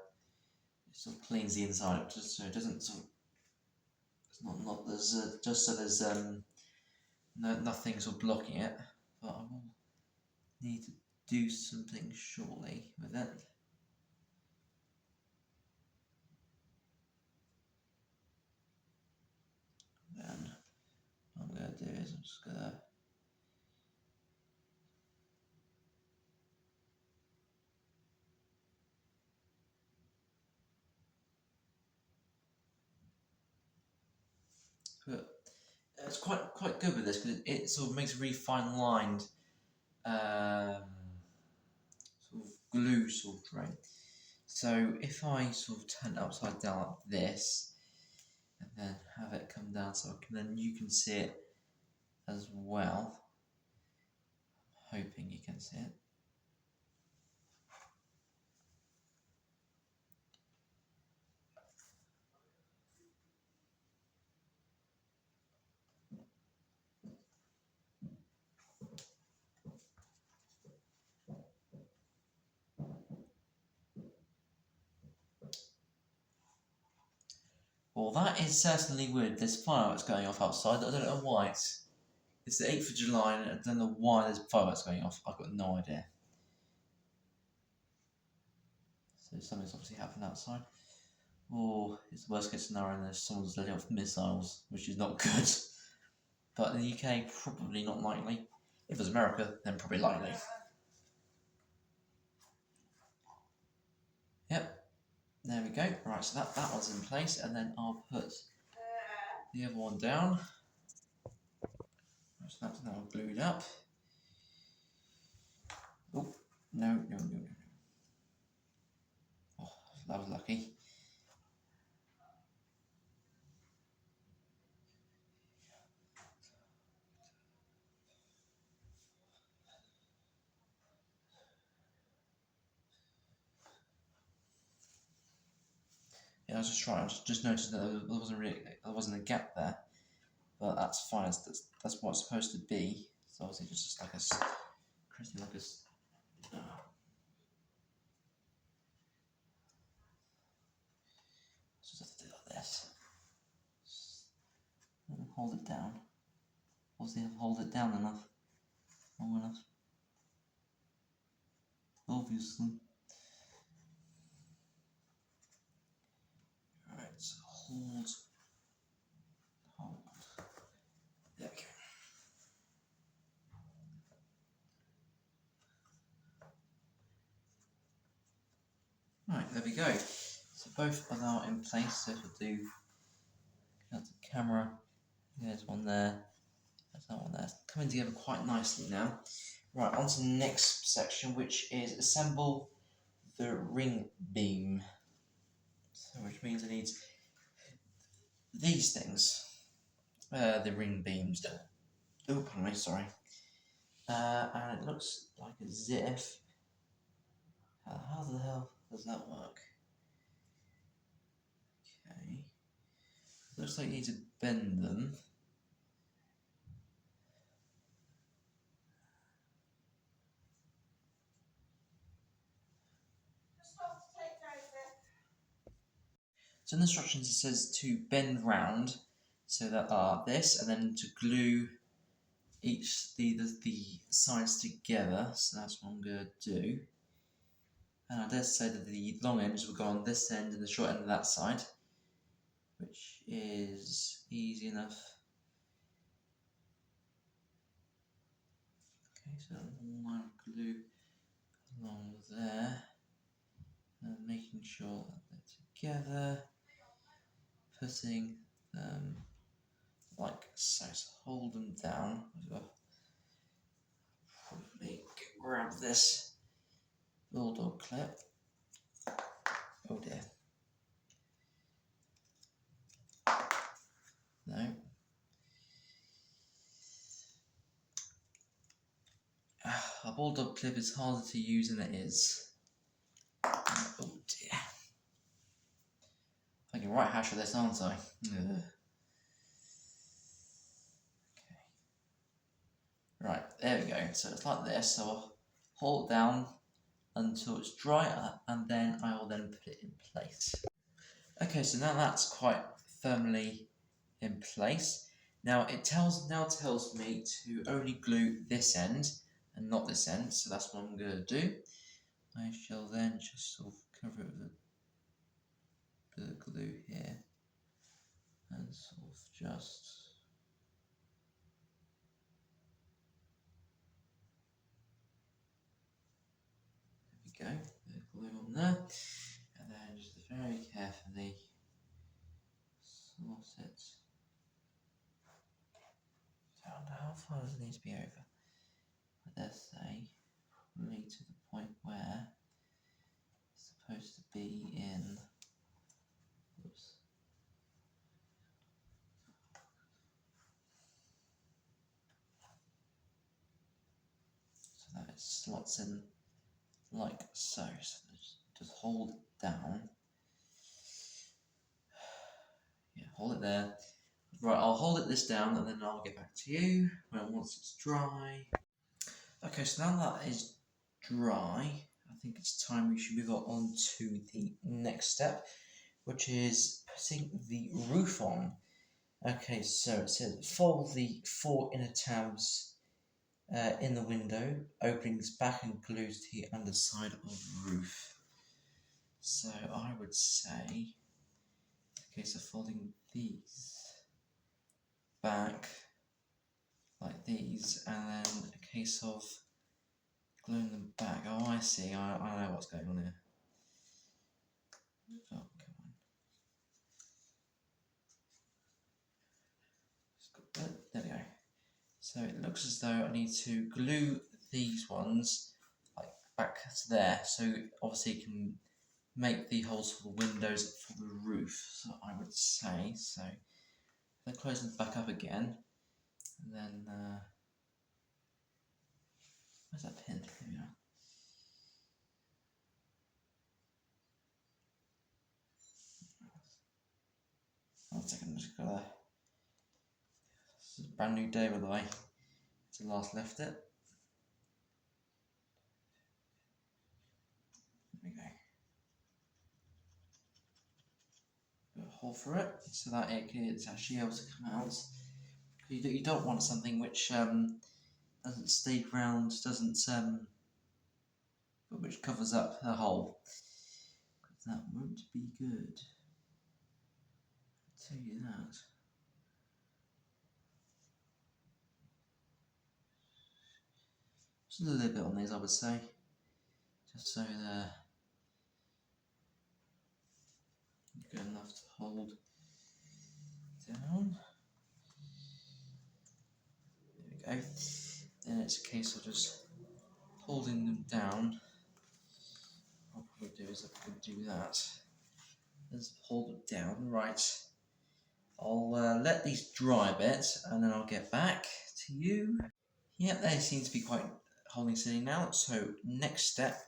sort of cleans the inside up, just so it doesn't sort of, it's not there's just so there's nothing sort of blocking it. But I will need to do something shortly with it. Then what I'm going to do is I'm just going to put. It's quite good with this because it sort of makes a really fine lined sort of glue sort of drain. So if I sort of turn it upside down like this, and then have it come down so then you can see it as well. I'm hoping you can see it. Well, that is certainly weird. There's fireworks going off outside. I don't know why. It's the 8th of July and I don't know why there's fireworks going off. I've got no idea. So something's obviously happened outside. Or it's the worst case scenario and there's someone's letting off missiles, which is not good. But in the UK, probably not likely. If it was America, then probably likely. Yep. There we go. Right, so that one's in place, and then I'll put the other one down. So that's now glued up. Oh, no. Oh, that was lucky. Yeah, I was just trying. I just noticed that there wasn't a gap there, but that's fine. That's what it's supposed to be. So obviously, just like a just have to do like this. Hold it down. Obviously, hold it down long enough. Obviously. Right, so hold. There we go. Right, there we go. So both are now in place. So we'll do the camera. There's one there. There's that one there. It's coming together quite nicely now. Right, on to the next section, which is assemble the ring beam. So, which means it needs these things. The ring beams. Oh, pardon me, sorry. And it looks like as if. How the hell does that work? Okay. Looks like you need to bend them. So in the instructions it says to bend round, so that this, and then to glue each the sides together. So that's what I'm going to do. And I dare say that the long ends will go on this end and the short end of that side, which is easy enough. Okay, so one glue along there, and making sure that they're together, putting them like so. So hold them down. I'll probably grab this bulldog clip. Oh dear. No. A bulldog clip is harder to use than it is. Oh dear. I can right hash with this, aren't I? Ugh. Okay. Right, there we go. So it's like this. So I'll hold it down until it's dry up, and then I will then put it in place. Okay, so now that's quite firmly in place. Now it tells me to only glue this end and not this end, so that's what I'm going to do. I shall then just sort of cover it with a bit of glue here and sort of just there we go, bit of glue on there, and then just very carefully slot it down. How far does it need to be over? I dare say probably to the point where it's supposed to be in. Oops. So that it slots in like so. So just hold it down. Yeah, hold it there. Right, I'll hold this down and then I'll get back to you once it's dry. Okay, so now that is dry, I think it's time we should move on to the next step, which is putting the roof on. Okay, so it says fold the 4 inner tabs in the window, openings back and glues to the underside of the roof. So I would say, okay, so folding these back like these, and then a case of gluing them back. Oh, I see. I know what's going on here. Oh, come on. There we go. So it looks as though I need to glue these ones like back to there, so obviously you can make the holes for the windows for the roof. So I would say, so then close them back up again, and then where's that pin? There we are. 1 second, I'm just gotta. This is a brand new day, by the way. To last left it. There we go. Put a hole for it so that it's actually able to come out. You don't want something which doesn't stay round, which covers up the hole. Because that won't be good. I'll tell you that. Just a little bit on these, I would say. Just so they're good enough to hold down. There we go. Then it's a case of just holding them down. What I'll probably do is I can do that. Just hold it down, right. I'll let these dry a bit and then I'll get back to you. Yep, they seem to be quite holding steady now. So next step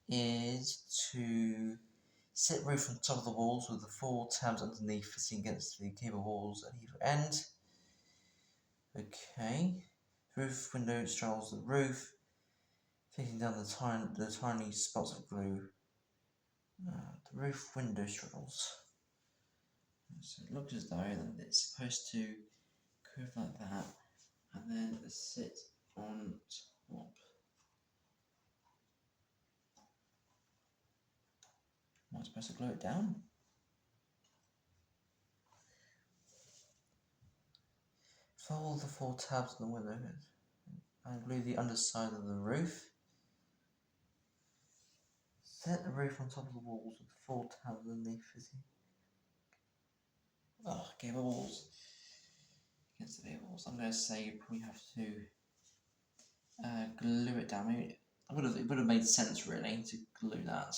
is to set roof on top of the walls with the 4 tabs underneath fitting against the cable walls at either end. Okay, roof window straddles the roof, fitting down the tiny spots of glue. The roof window straddles. So it looks as though that it's supposed to curve like that and then sit on top. Am I supposed to glue it down? Fold the 4 tabs on the window and glue the underside of the roof. Set the roof on top of the walls with 4 tabs underneath fitting. Oh, gable walls. Against the walls. I'm going to say you probably have to glue it down. Maybe it would have made sense really to glue that.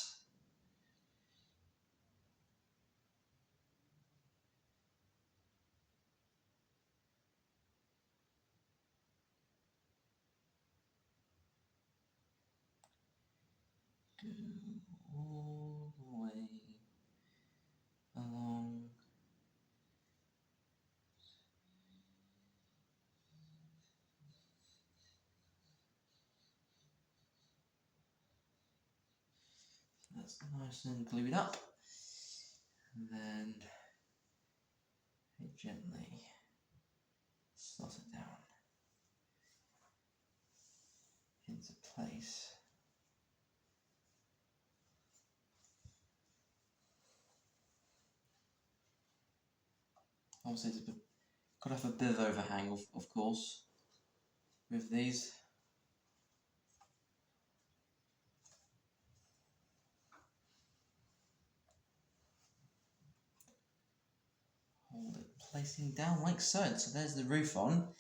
Go all the way along. That's nice and glued up. And then gently slot it down into place. Obviously, it's got to have a bit of overhang, of course, with these. Hold it, placing down like so. So there's the roof on,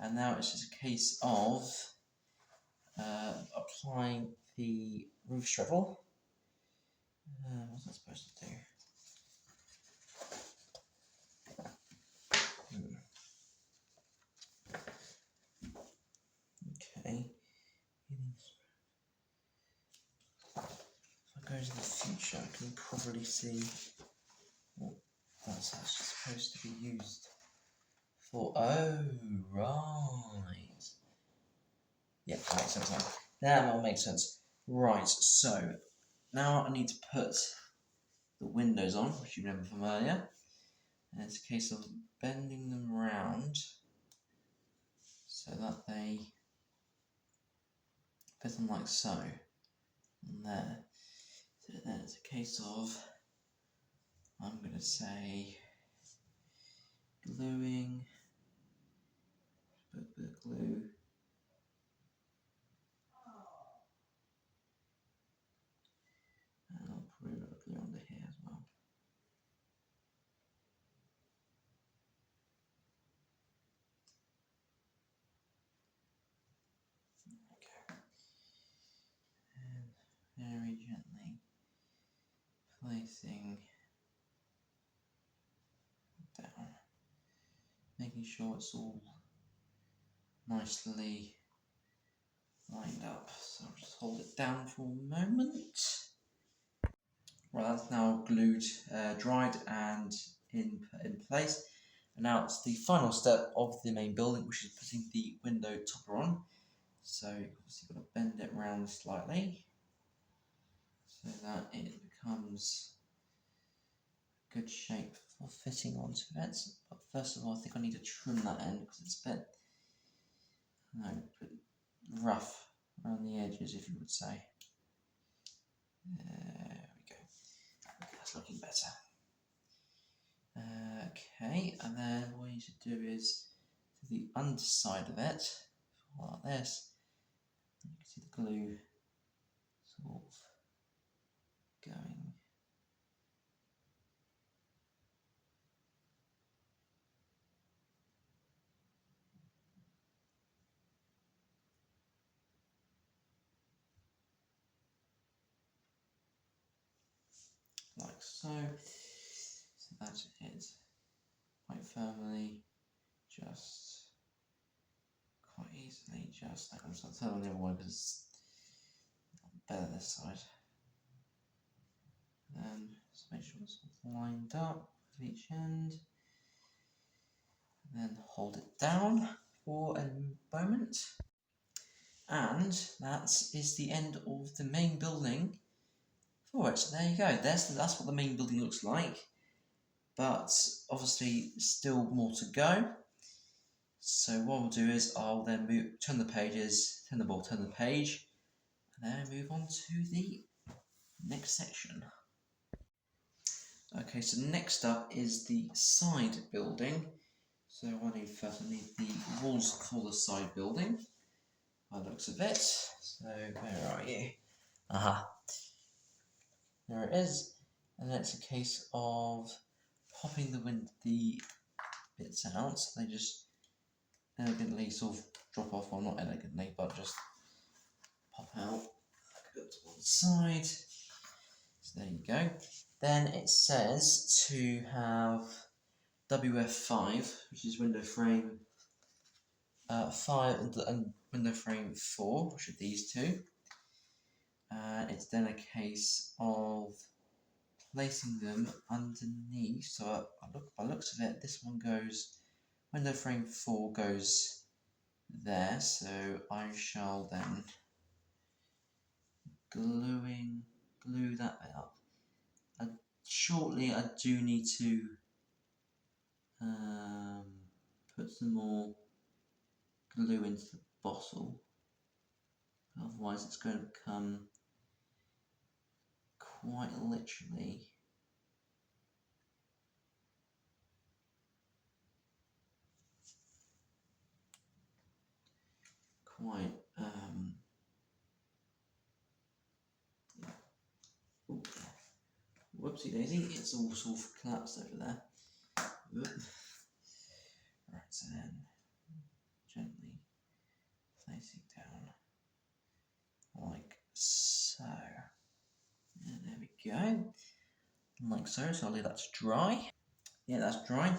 and now it's just a case of applying the roof shovel. What's that supposed to do? Okay. If I go to the future, I can probably see what that's actually supposed to be used for. Oh, right. Yeah, that makes sense now. That all makes sense. Right, so now I need to put the windows on, which you remember from earlier. And it's a case of bending them round so that they fit them like so. And there. So then it's a case of, I'm going to say, gluing, put a bit of glue. And I'll probably put glue under here as well. Okay. And very gently placing down, making sure it's all nicely lined up. So I'll just hold it down for a moment. Right, that's now glued, dried and in place. And now it's the final step of the main building, which is putting the window topper on. So obviously you've got to bend it round slightly so that it becomes a good shape for fitting onto it. But first of all, I think I need to trim that end because it's a bit, a bit rough around the edges, if you would say. There we go. Okay, that's looking better. Okay, and then what you need to do is to the underside of it, like this. You can see the glue sort of going. Like so. So that's it. Quite firmly, just quite easily, just I'm just going to turn on the other one because it's better this side. Then just make sure it's lined up with each end. And then hold it down for a moment. And that is the end of the main building for it. So there you go. That's what the main building looks like. but obviously still more to go. So what we'll do is I'll then turn the page, and then move on to the next section. Okay, so next up is the side building. So what I need first, I need the walls for the side building, by the looks of it. So where are you? Aha, there it is. And then it's a case of popping the bits out. So they just elegantly sort of drop off, well not elegantly, but just pop out. Go to one side. So there you go. Then it says to have WF5, which is window frame 5 and window frame 4, which are these two. It's then a case of placing them underneath. So by looks of it, this one goes, window frame 4 goes there. So I shall then glue that bit up. Shortly, I do need to put some more glue into the bottle, otherwise it's going to become quite literally quite whoopsie daisy, it's all sort of collapsed over there. Right, so then gently placing down like so. And there we go. Like so, so I'll leave that to dry. Yeah, that's dry.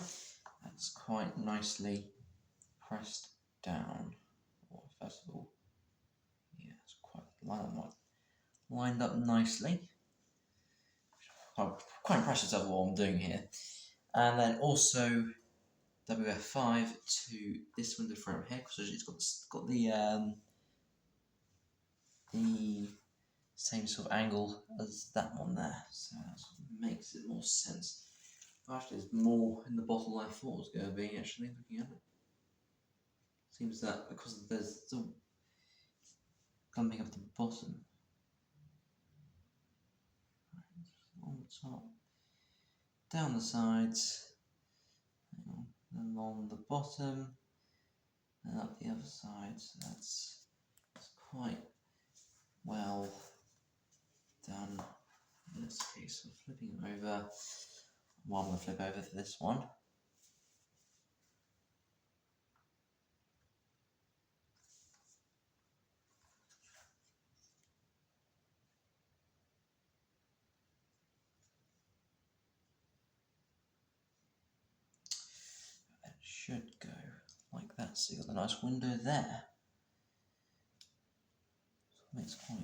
That's quite nicely pressed down. Well, first of all, yeah, it's quite lined up nicely. I'm quite impressed with what I'm doing here. And then also WF5 to this window frame here, because it's got the same sort of angle as that one there, so that makes it more sense. Actually, there's more in the bottle than I thought it was going to be, actually, looking at it. Seems that because there's still clumping up the bottom. On the top, down the sides, along the bottom, and up the other side. So that's quite well done. In this case, I'm flipping over. Well, I'm going to flip over for this one. It should go like that, so you've got a nice window there. So it's quite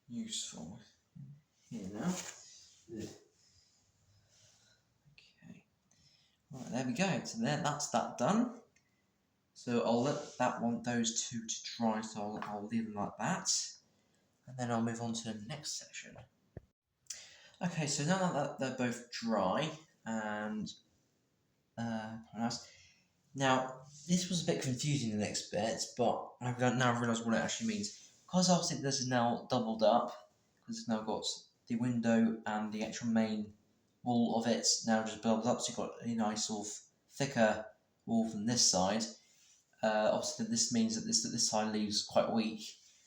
useful here now. Okay, right, there we go. So that's that done. So I'll let those two to dry. So I'll leave them like that, and then I'll move on to the next section. Okay, so now that they're both dry and nice. Now this was a bit confusing, the next bit, but I've now realised what it actually means. Because obviously this is now doubled up, because it's now got the window and the actual main wall of it now just built up, so you've got a nice sort of thicker wall from this side. Obviously this means that this side leaves quite weak,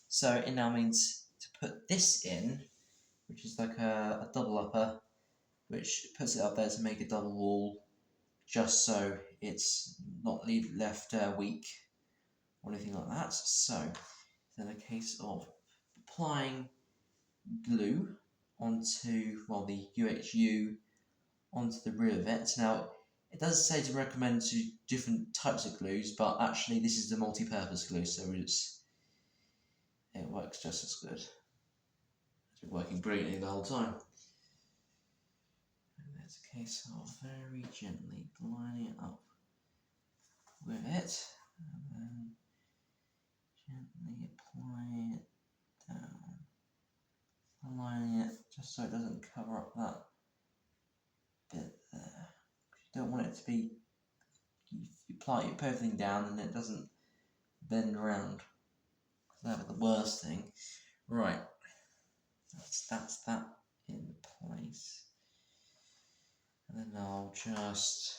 so it now means to put this in, which is like a double upper, which puts it up there to make a double wall, just so it's not left weak or anything like that. So then a case of applying glue onto, well, the UHU onto the rear of it. Now it does say to recommend to different types of glues, but actually this is the multi-purpose glue, so it works just as good. It's been working brilliantly the whole time. And that's a case of very gently lining it up with it, and then gently applying it down, aligning it just just so it doesn't cover up that bit there. You don't want it to be, you put everything down and it doesn't bend around. That was the worst thing. Right, that's that in place. And then I'll just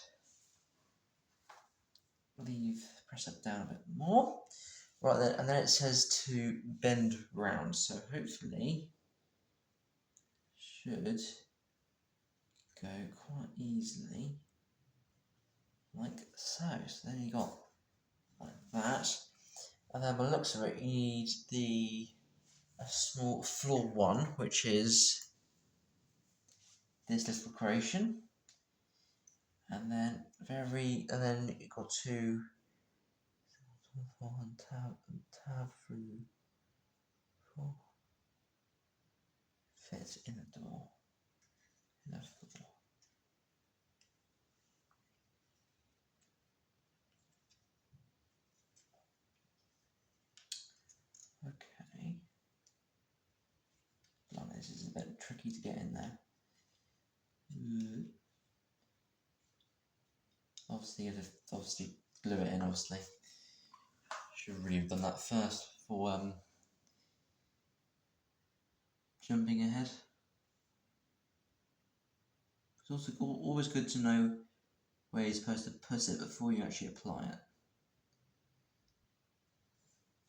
press that down a bit more. Right then, and then it says to bend round, so hopefully should go quite easily, like so. So then you got like that, and then by the looks of it, you need a small floor one, which is this little creation, and then you got two. And tab through four fits in the door. Okay. Blimey, this is a bit tricky to get in there. Obviously glue it in, obviously. Should really have done that first before jumping ahead. It's also always good to know where you're supposed to put it before you actually apply it.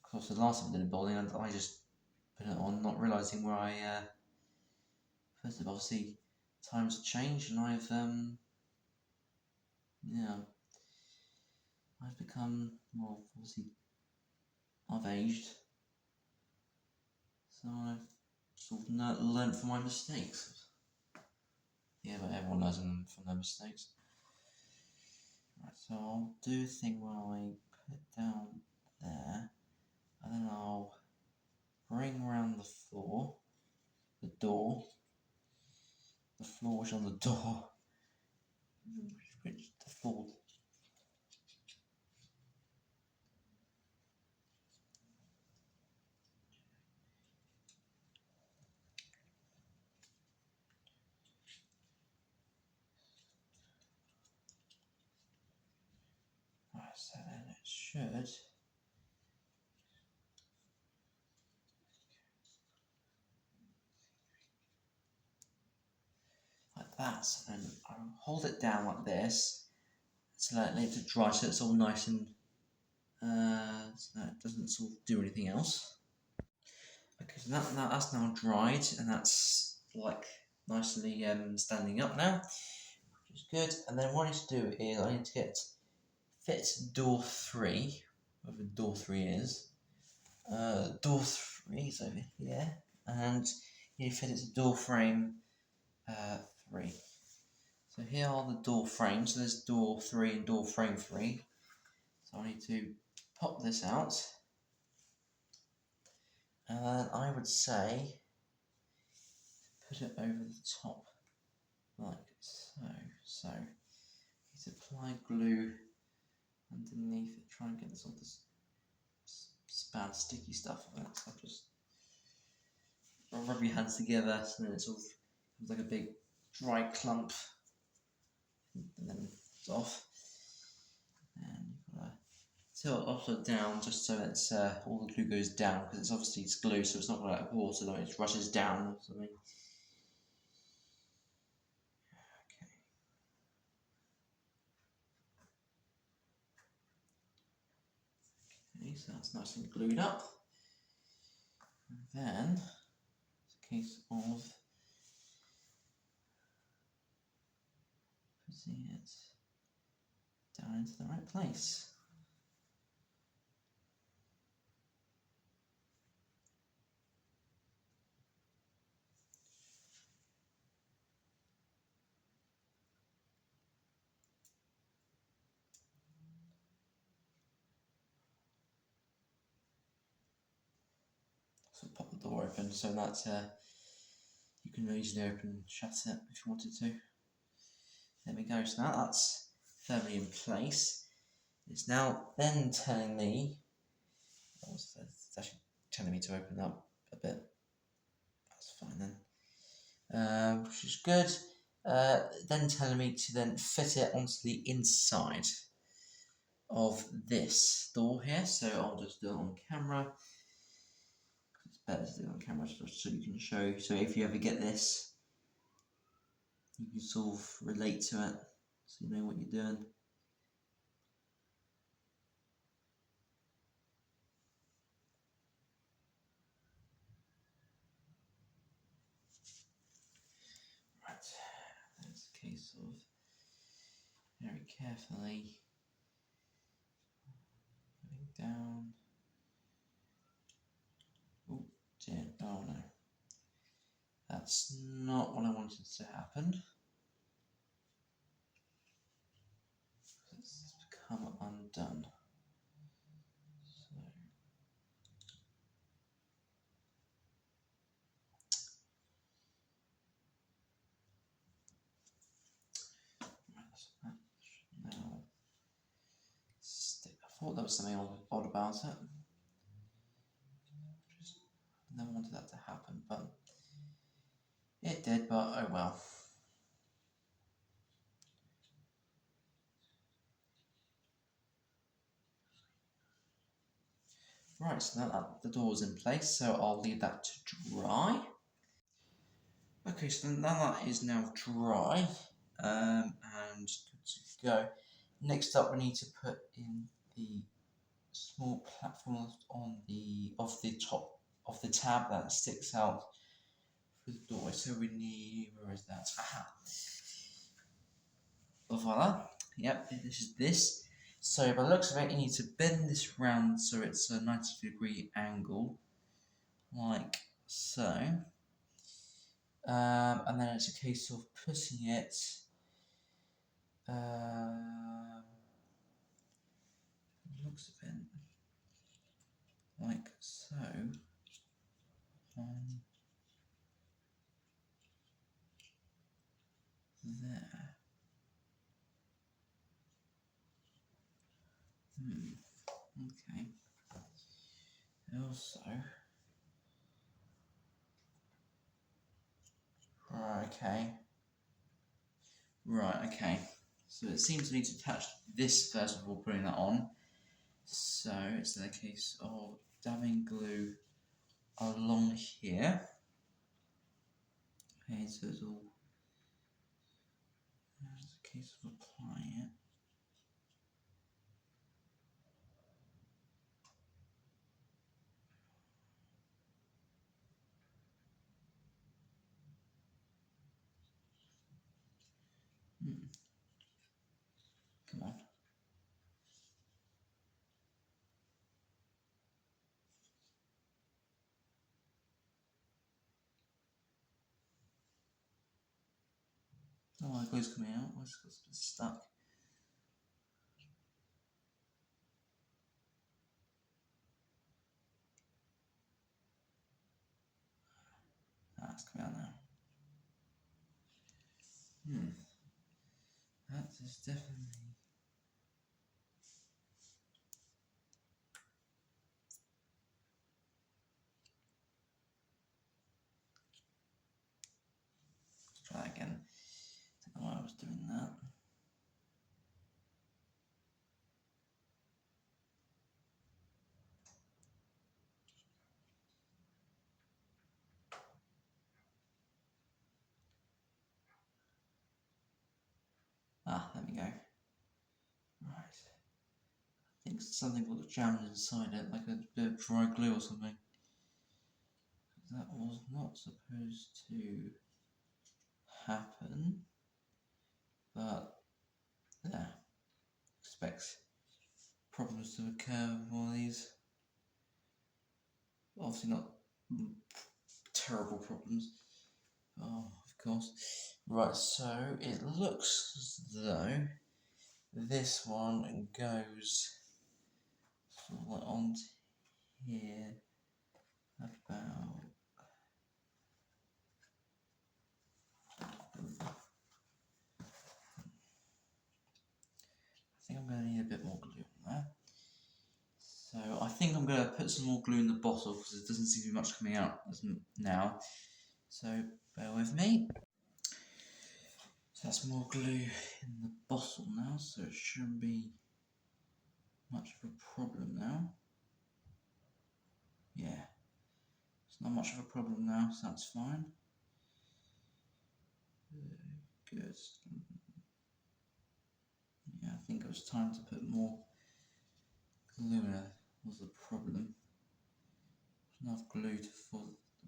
Because the last time I did a bowling, I just put it on, not realising where I first of all, obviously times have changed, and I've become, well, obviously I've aged, so I've sort of learned from my mistakes. Yeah, but everyone learns from their mistakes. Right, so I'll do a thing where I put it down there, and then I'll bring around the floor, the floor which on the door, which the floor. Right, so then it should. Like that, so then I'll hold it down like this, so let it to dry so it's all nice and so that it doesn't sort of do anything else. Okay, so that's now dried, and that's like nicely standing up now, which is good. And then what I need to do is I need to fit door 3, wherever door 3 is. Door 3 is over here, and you fit it to door frame 3. So here are the door frames. So there's door 3 and door frame 3. So I need to pop this out, and then I would say put it over the top like so. So you need to apply glue underneath it. Try and get all this bad sticky stuff on it. So just rub your hands together, so then it sort of comes like a big dry clump, and then it's off. And you've got to tilt it upside down just so it's all the glue goes down, because it's glue, so it's not going to like water, though it rushes down or something. Okay, so that's nice and glued up. And then it's a case of putting it down into the right place. So pop the door open so that you can easily open and shut it if you wanted to. There we go, so now that's firmly in place. It's now then telling me, it's actually telling me to open up a bit. That's fine then. which is good. Then telling me to then fit it onto the inside of this door here. So I'll just do it on camera. It's better to do it on camera so you can show. So if you ever get this, you can sort of relate to it, so you know what you're doing. Right, that's a case of very carefully going down. Oh dear, oh no. That's not what I wanted to happen. It's become undone. So that should now stick. I thought there was something odd about it. Just never wanted that to happen, but it did, but oh well. Right, so now that the door's in place, so I'll leave that to dry. Okay, so now that is now dry, and good to go. Next up, we need to put in the small platform on the top of the tab that sticks out for the doorway. So we need, where is that? Aha. Voila. Yep, this is this. So by the looks of it, you need to bend this round so it's a 90-degree angle, like so. And then it's a case of putting it looks of it like so on there. Okay. Also, right, okay. So it seems to need to attach this first before putting that on. So it's in a case of dabbing glue along here. Okay, so it's all. It's a case of applying it. Come on. Oh, the glue's coming out. It's stuck. It's coming out now. That is definitely. Let's try that again. I don't know why I was doing that. There we go. Right. I think something got jammed inside it, like a bit of dry glue or something. That was not supposed to happen, but yeah, expect problems to occur with one of these. Obviously not terrible problems. Oh, of course. Right, so it looks as though this one goes sort of like onto here about. I think I'm going to need a bit more glue on there. So I think I'm going to put some more glue in the bottle because there doesn't seem to be much coming out now. So bear with me. So that's more glue in the bottle now, so it shouldn't be much of a problem now. Yeah, it's not much of a problem now, so that's fine. Good. Yeah, I think it was time to put more glue in it, was the problem. Enough glue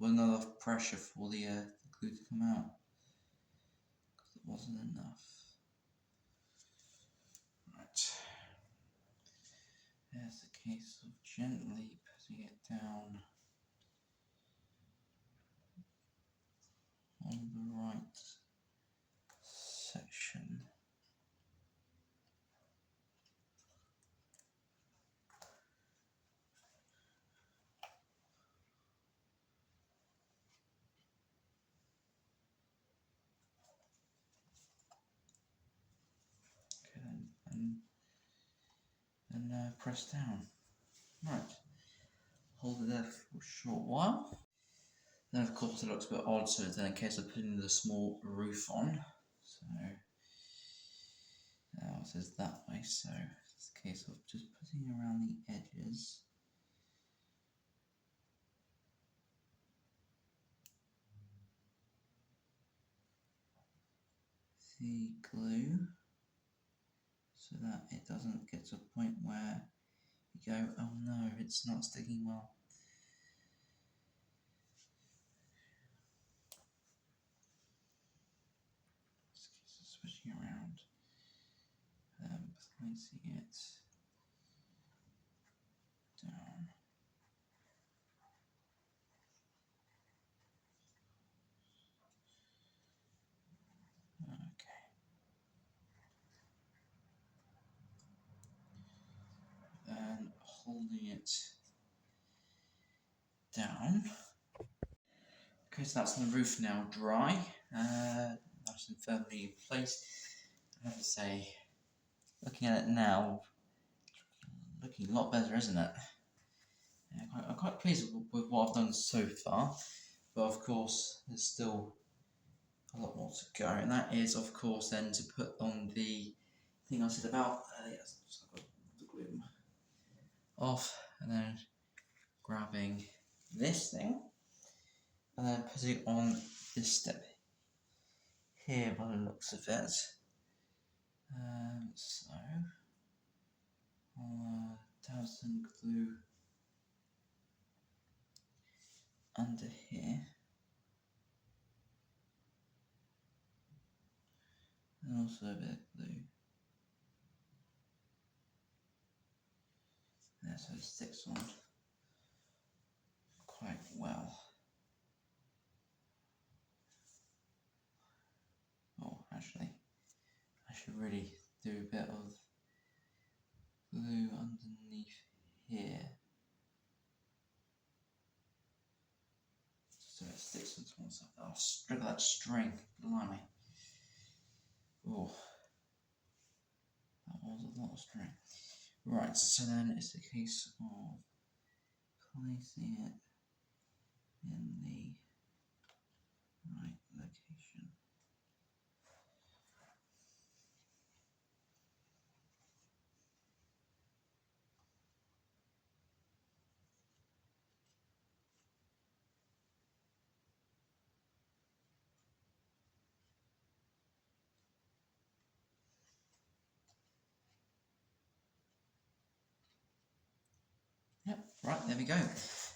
not enough pressure for the glue to come out, because it wasn't enough. Right. There's a case of gently putting it down on the right section. Okay, and press down. Right. Hold it there for a short while. Then of course it looks a bit odd, so then in case of putting the small roof on. So now it says that way, so it's a case of just putting around the edges. The glue, so that it doesn't get to a point where you go, oh no, it's not sticking well. Just switching around, placing it down. Okay. And holding it down. Okay, so that's on the roof now dry, nice and firmly in place. I have to say, looking at it now, looking a lot better, isn't it? Yeah, I'm quite pleased with what I've done so far, but of course there's still a lot more to go, and that is of course then to put on the thing I said about, yes, I've got the glue off, and then grabbing this thing, and then putting on this step here by the looks of it. So I'll dab some glue under here, and also a bit of glue there, so it sticks on quite well. Oh, actually, I should really do a bit of glue underneath here, so it sticks onto one side. Oh, look at that string, blimey. Oh, that was a lot of string. Right, so then it's a case of placing it in the right location. Yep, right, there we go.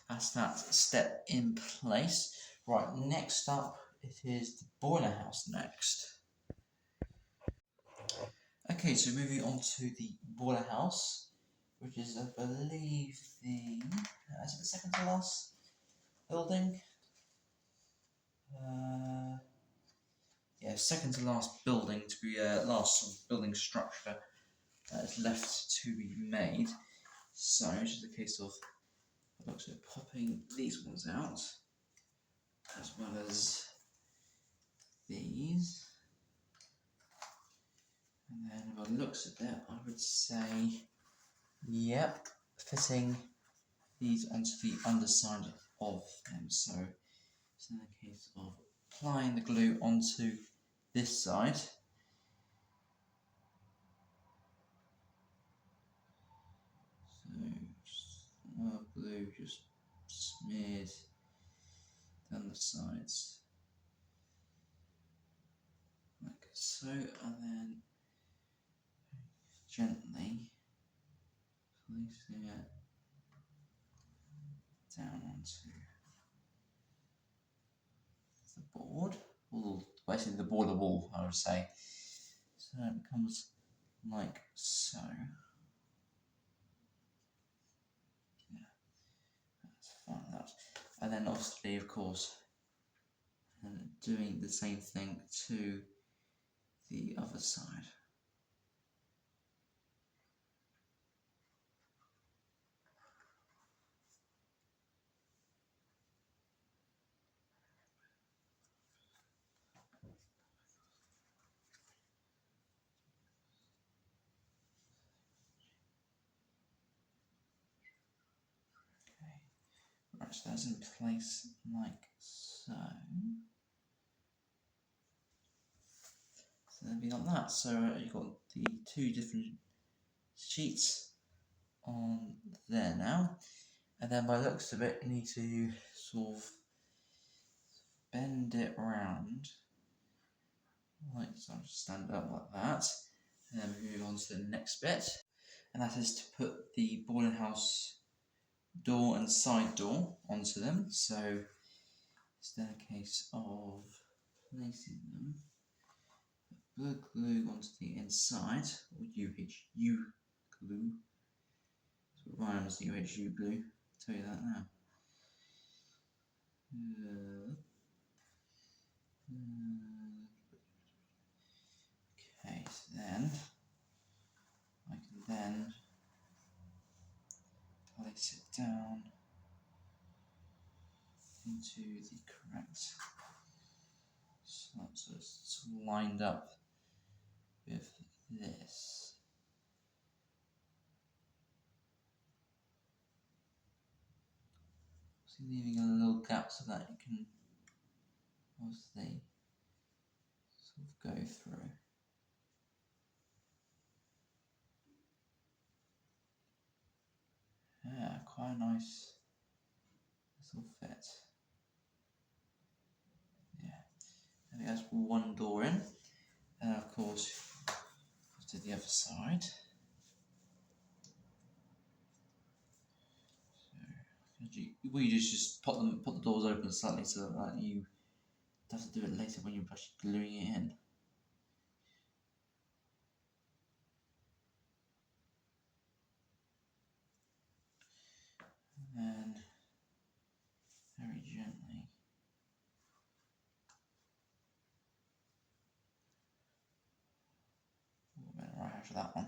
That's that step in place. Right, next up, it is the boiler house next. Okay, so moving on to the boiler house, which is, I believe, is it the second to last building? Yeah, second to last building to be last sort of building structure that is left to be made. So it's just a case of, it looks like popping these ones out, as well as these. And then by the looks of it, I would say, yep, fitting these onto the underside of them. So So in the case of applying the glue onto this side, so just glue just smeared down the sides like so, and then gently placing it down onto the board, or basically the border wall, I would say. So it becomes like so. Yeah, that's fine. And then obviously, of course, doing the same thing to the other side. Right, so that's in place like so. So then we got that. So you've got the two different sheets on there now. And then by the looks of it, you need to sort of bend it around. Like so, I'll just stand it up like that. And then we move on to the next bit. And that is to put the boarding house door and side door onto them. So it's then a case of placing them, put glue onto the inside, or UHU glue. So it rhymes UHU glue, I'll tell you that now. Okay, so then I can then place it down into the correct slot, so it's lined up with this. So leaving a little gap so that you can obviously sort of go through. Yeah, quite a nice little fit. Yeah, I think that's one door in. And of course, to the other side. So you just put the doors open slightly so that you have to do it later when you're actually gluing it in. And then very gently right after that one.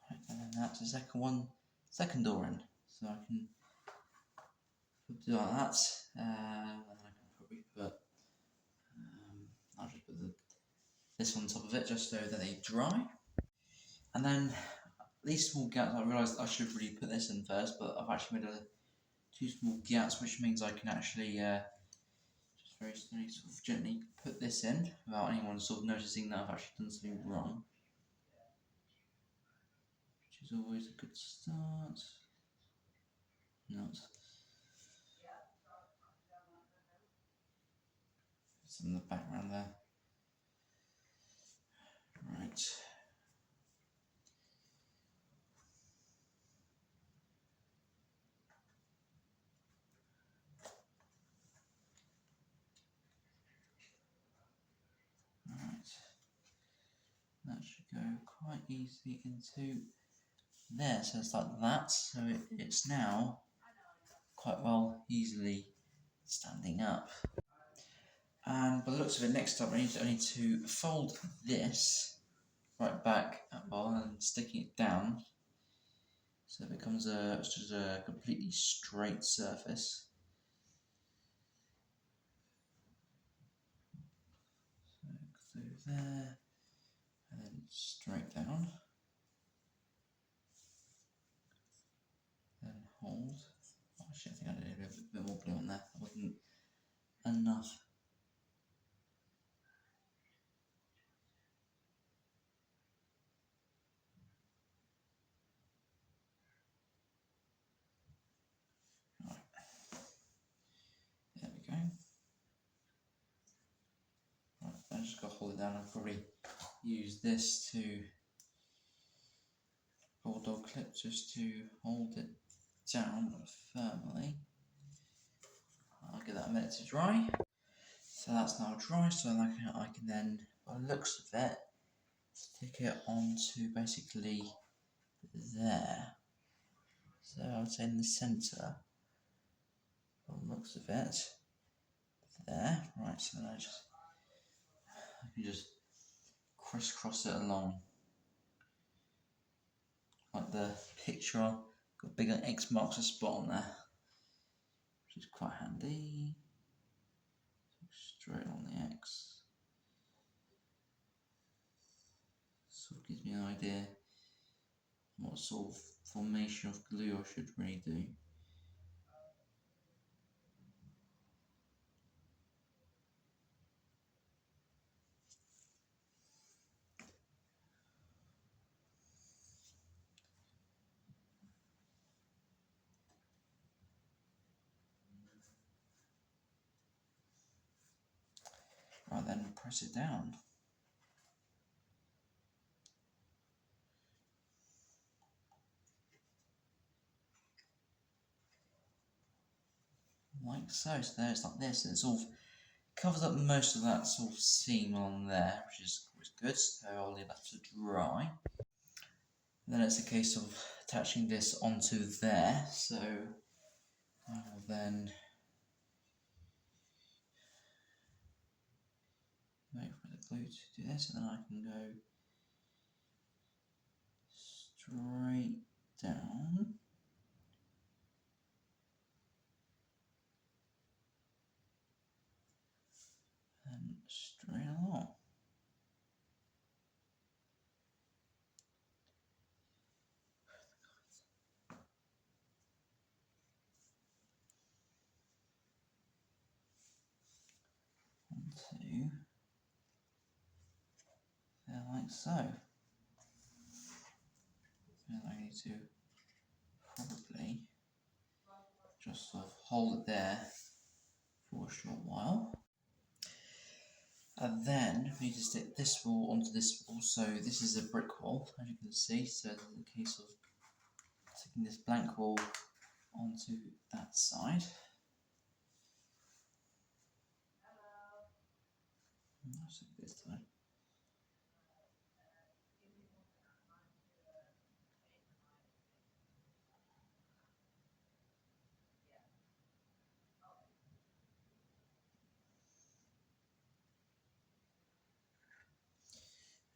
Right, and then that's the second door in. So I can do like that. And then I can probably put I'll just put this on top of it just so that they dry. And then these small gaps, I realised I should really put this in first, but I've actually made two small gaps, which means I can actually just very slowly, sort of gently put this in without anyone sort of noticing that I've actually done something wrong, which is always a good start. Not. It's in the background there. Right. That should go quite easily into there, so it's like that, so it's now quite well easily standing up. And by the looks of it, next up I need to fold this right back and sticking it down So it becomes just a completely straight surface. So glue there, and then straight down. Then hold. Oh, actually, I think I did a bit more glue on there. That wasn't enough. Right. There we go. Right, I just got to hold it down. I'll probably use this to bulldog clip just to hold it down firmly. I'll give that a minute to dry. So that's now dry, so I can then, by the looks of it, stick it onto basically there. So I would say in the centre, by the looks of it, there. Right, so then I can just crisscross it along, like the picture. Got a big X marks a spot on there, which is quite handy. Straight on the X. Sort of gives me an idea what sort of formation of glue I should really do. Right, then press it down. Like so. So there it's like this, and it sort of covers up most of that sort of seam on there, which is good. So I'll leave that to dry. And then it's a case of attaching this onto there. So I will then wait for the glue to do this, and then I can go straight down. And straight along. Onto there like so. And I need to probably just sort of hold it there for a short while. And then we need to stick this wall onto this wall. So this is a brick wall, as you can see. So in the case of sticking this blank wall onto that side. I'll stick this side.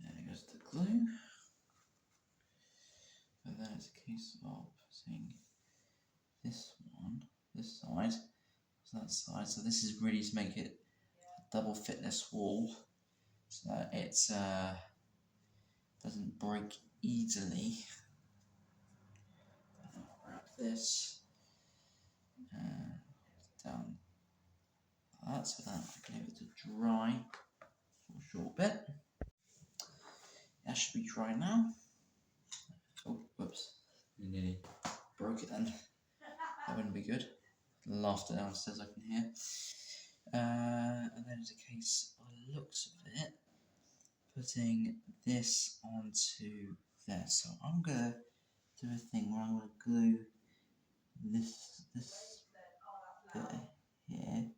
There goes the glue. And then it's a case of putting this one, this side, to that side. So this is really to make it a double thickness wall, so that it doesn't break easily. I'll grab this down like that, so that I can leave it to dry for a short bit. That should be dry now. Oh, whoops, I nearly broke it then. That wouldn't be good. Laughter downstairs I can hear. And then it's a case, by the looks of it, putting this onto there. So I'm gonna do a thing where I'm gonna glue this bit here.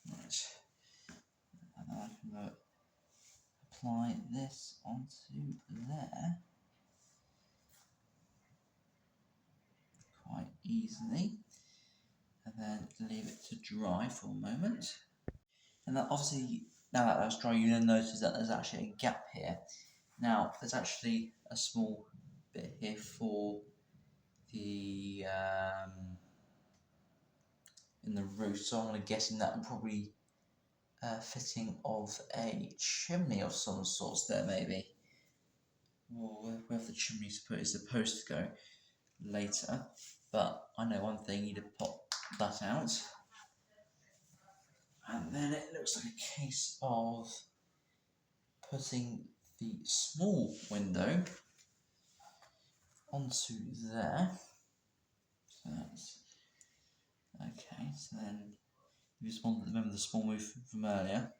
Right. And then I can apply this onto there. easily, and then leave it to dry for a moment. And then obviously, now that that's dry, you'll notice that there's actually a gap here. Now, there's actually a small bit here for the in the roof, so I'm guessing that will probably fitting of a chimney of some sorts there, maybe. Or where the chimney is supposed to go later. But I know one thing, you need to pop that out. And then it looks like a case of putting the small window onto there. So that's okay. So then you just want to remember the small move from earlier.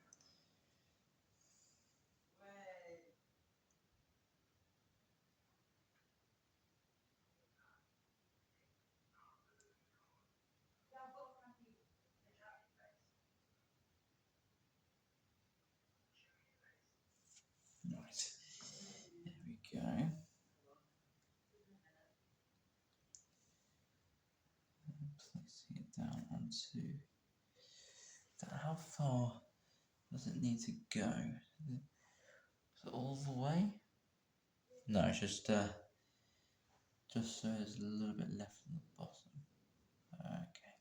Right, there we go. Placing it down onto that. How far does it need to go? Is it all the way? No, it's just so there's a little bit left on the bottom. Okay.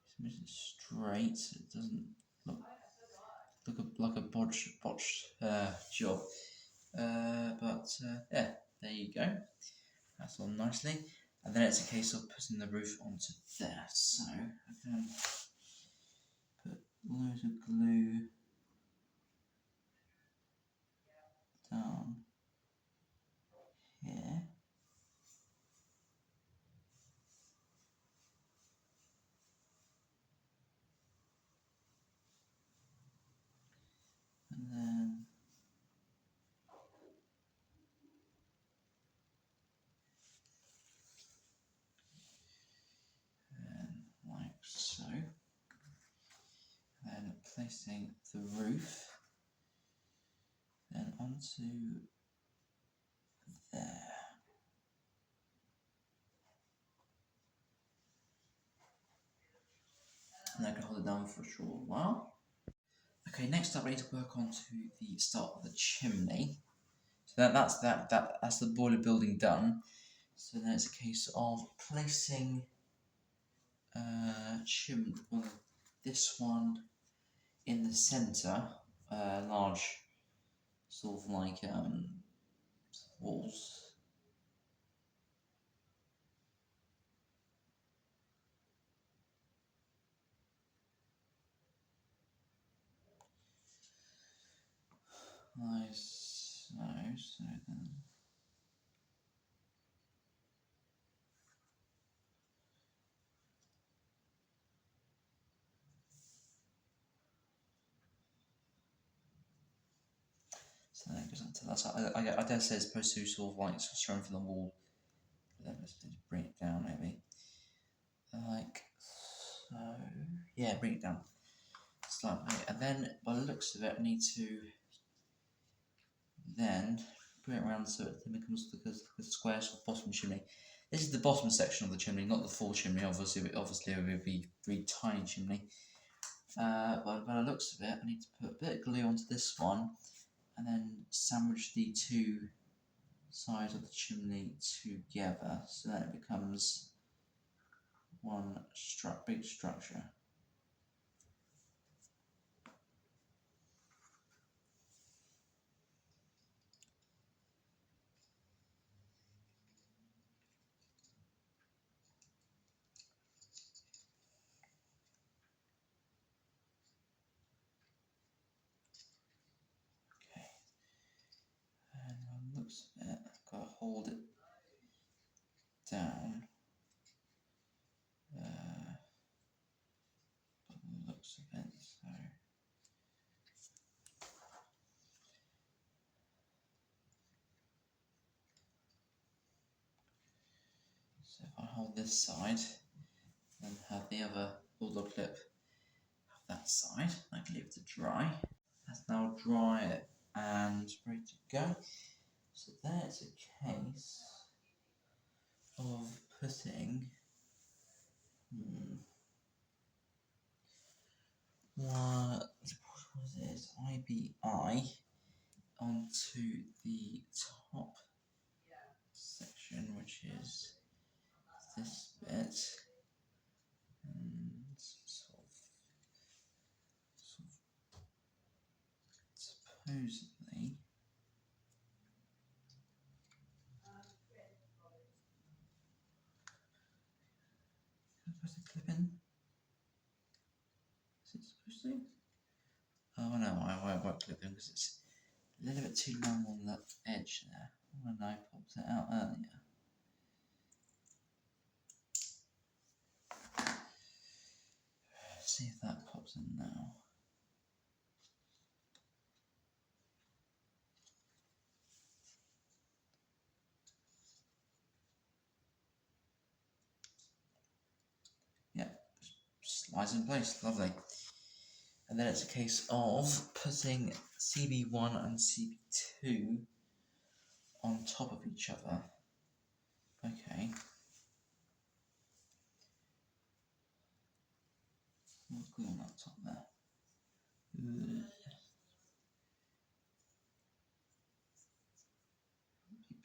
Just make it straight so it doesn't look like a botched job. But yeah, there you go. That's all nicely. And then it's a case of putting the roof onto there. So I can put loads of glue down here. And then like so. Then placing the roof then onto there. And I can hold it down for a short while. Okay, next up I need to work on to the start of the chimney. So that's the boiler building done. So then it's a case of placing this one in the centre, large sort of like walls. Like so, so then so then it goes onto that side. I dare say it's supposed to sort of like strengthen the wall. But then let's just bring it down maybe. Like so. Yeah, bring it down slightly. And then by the looks of it I need to then bring it around so it becomes the square sort of bottom chimney. This is the bottom section of the chimney, not the full chimney. Obviously, it would be a really tiny chimney. But by the looks of it, I need to put a bit of glue onto this one, and then sandwich the two sides of the chimney together, so that it becomes one big structure. And by the looks of it, I've got to hold it down. By the looks of it, so if I hold this side, then have the other bulldog clip have that side, I can leave it to dry. That's now dry and ready to go. So there supposedly. Supposed to clip in? Is it supposed to? Oh no, I won't clip in because it's a little bit too long on that edge there. When I popped it out earlier. See if that pops in now. Yeah, slides in place, lovely. And then it's a case of putting CB1 and CB2 on top of each other. Okay. What's going on that top there?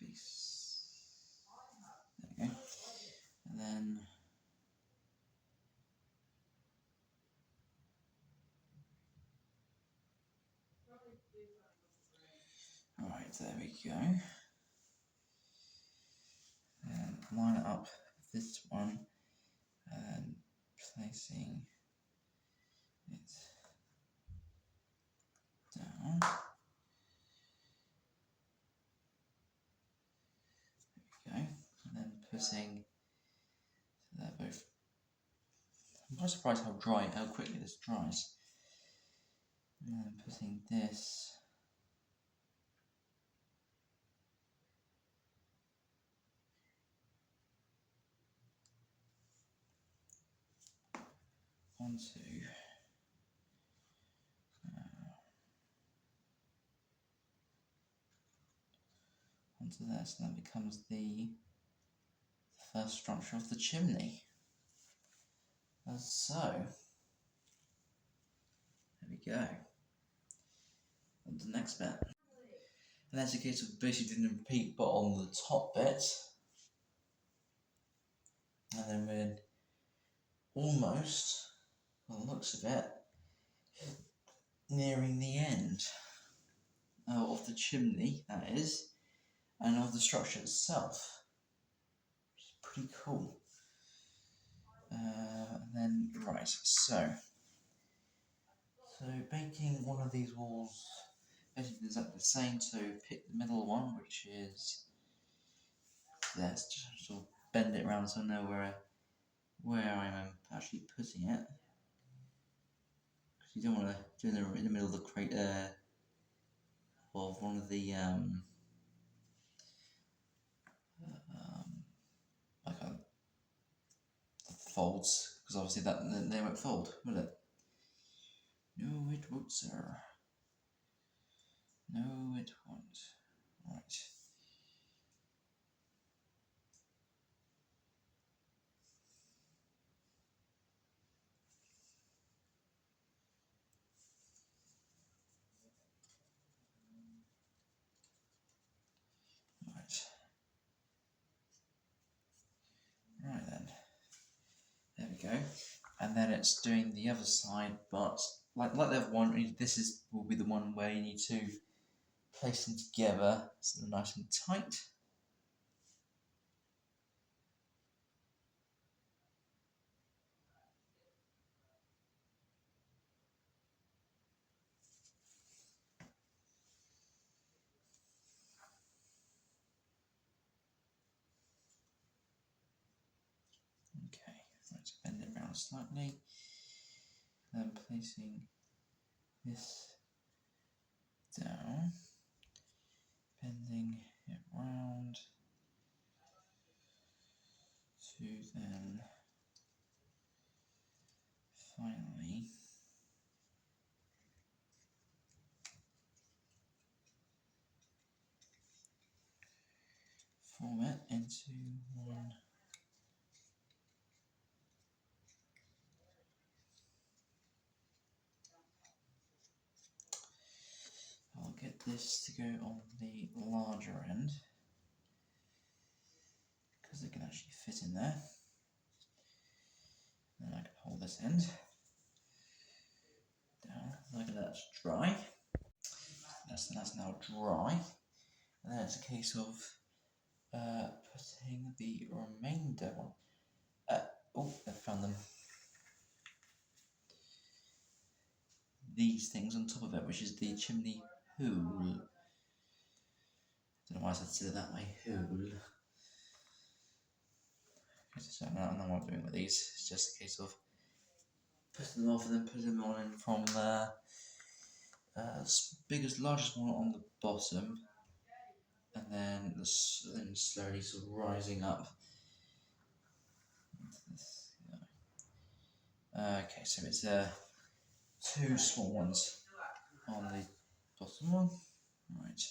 Base. There we go. And then right, there we go. And line it up with this one and placing it down. There we go. And then putting, so they're both, I'm quite surprised how quickly this dries. And then putting this onto this, and that becomes the first structure of the chimney. And so, there we go. On to the next bit. And that's a case of basically doing a repeat but on the top bit. And then we're almost, by the looks of it, nearing the end of the chimney, that is, and of the structure itself, which is pretty cool. And then, right, so making one of these walls basically exactly the same, so pick the middle one, which is this, just sort of bend it around so I know where I'm actually putting it. Because you don't want to do it in the middle of the crate, of one of the like folds, because obviously that they won't fold, will it? No, it won't, sir. No, it won't. Right. Right then. There we go. And then it's doing the other side, but like the other one, this will be the one where you need to place them together so they're nice and tight. Okay, let's bend it around slightly. Then placing this down, bending it round to then finally form it into one. I'll get this to go on the larger end because it can actually fit in there. Then I can hold this end down, like that's dry. that's now dry. And then it's a case of putting the remainder one. Oh, I found them. These things on top of it, which is the chimney hole. Don't know why I said it that way. Hole. So now what I'm doing with these. It's just a case of putting them off and then putting them on in from the largest one on the bottom, and then slowly sort of rising up. Okay, so it's two small ones on the bottom one. Right.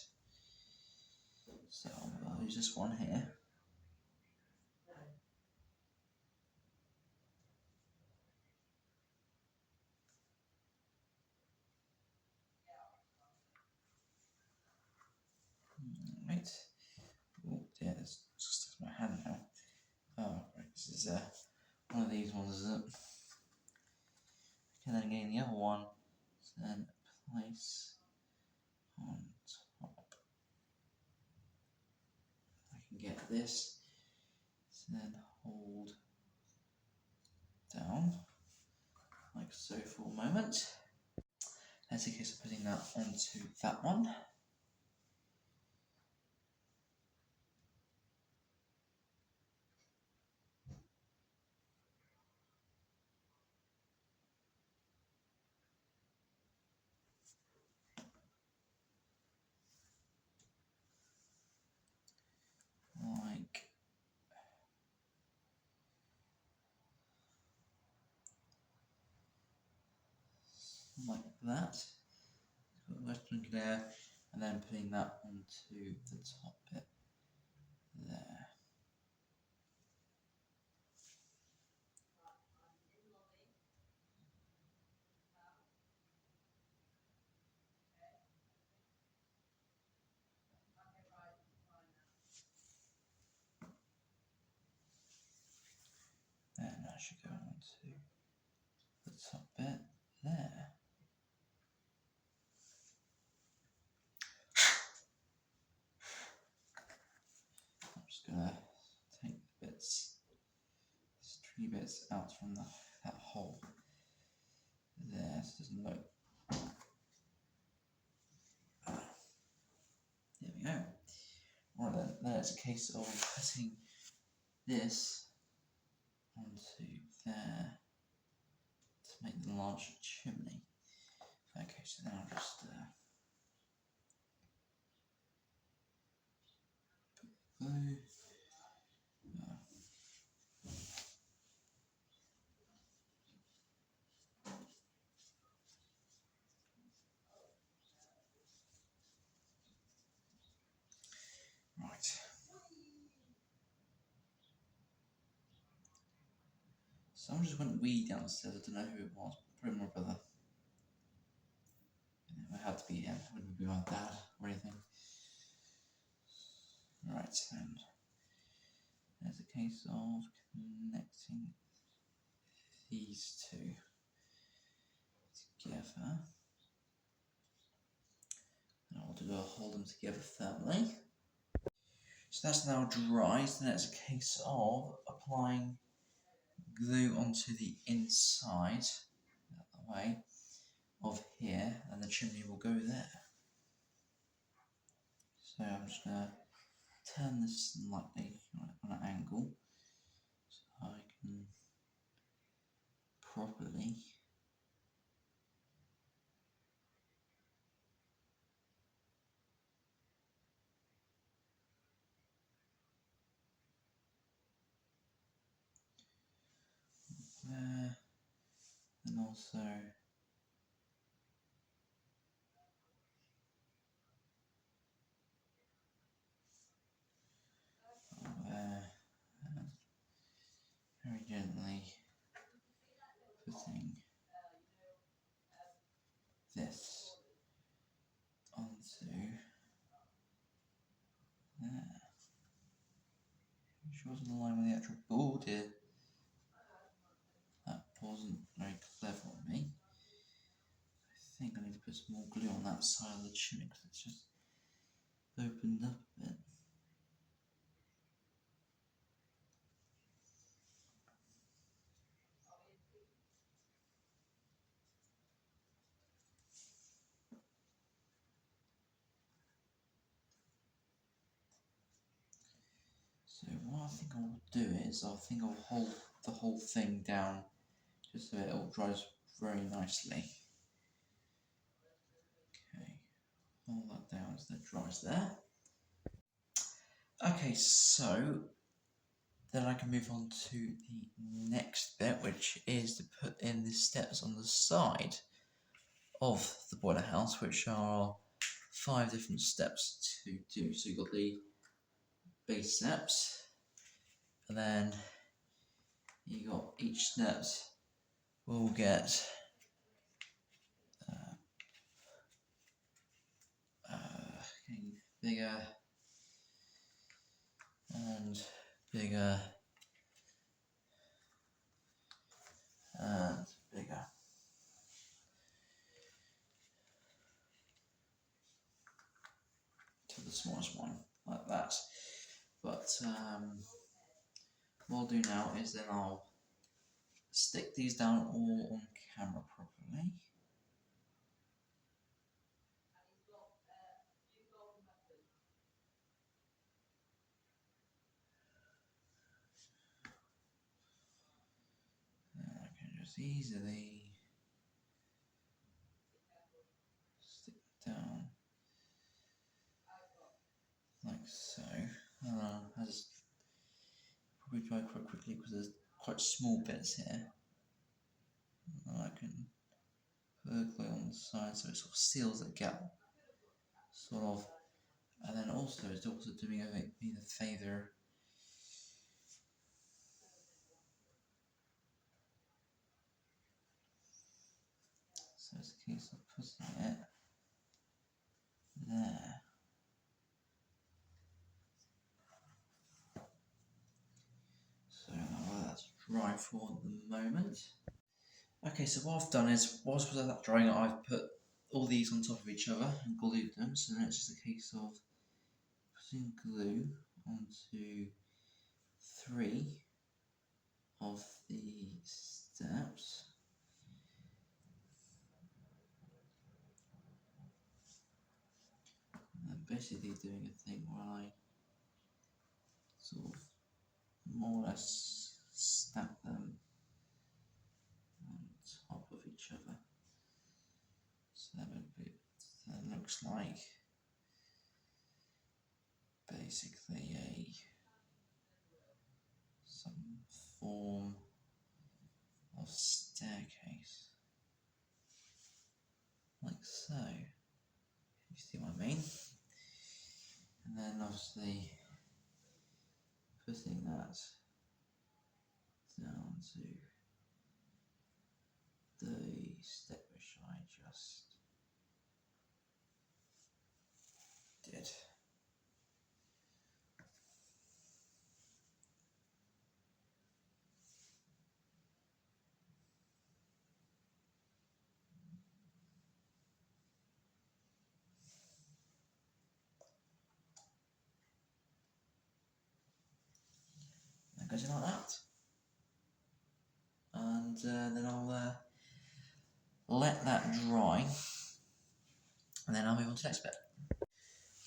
So I'll use this one here. Right. Oh dear, that's just my hand now. Oh, right, this is one of these ones, is it? Okay, then again, the other one, then place on top. I can get this, so then hold down, like so for a moment. That's a case of putting that onto that one. Like that. Put the western glare, and then putting that onto the top bit there. And that should go onto the top bit there. I'm just gonna take the bits, these tree bits out from that hole there, so it doesn't look. There we go. Right then it's a case of putting this onto there to make the large chimney. Okay, so then I'll just put glue. Right. Someone just went wee downstairs. I don't know who it was. Probably my brother. It had to be him. It wouldn't be my dad or anything. Right, and there's a case of connecting these two together. And I'll hold them together firmly. So that's now dry, so then it's a case of applying glue onto the inside, that way, of here, and the chimney will go there. So I'm just going to turn this slightly on an angle, so I can properly there, and also there, and very gently putting this onto there. Make sure it's in line with the actual board here. That wasn't very clever of me. I think I need to put some more glue on that side of the chimney because it's just opened up a bit. So what I think I'll do is, I'll hold the whole thing down just so it all dries very nicely. Okay, hold that down so it dries there. Okay, so then I can move on to the next bit, which is to put in the steps on the side of the boiler house, which are 5 different steps to do. So you've got the base steps, and then you got each steps will get getting bigger and bigger and bigger. To the smallest one, like that. But what I'll do now is then I'll stick these down all on camera properly. And I can just easily stick it down like so. I just probably dry quite quickly because there's quite small bits here. And I can put a glue on the side so it sort of seals the gap, sort of. And then also it's also doing me the favour so it's a case of putting it there. So I'll let that dry for the moment. Okay, so what I've done is, whilst that drying, I've put all these on top of each other and glued them, so now it's just a case of putting glue onto 3 of the steps. And I'm basically doing a thing where I sort of more or less stack them on top of each other. So that looks like basically some form of staircase, like so. You see what I mean? And then obviously putting that down to the step which I just did. That goes in like that. And then I'll let that dry, and then I'll move on to the next bit.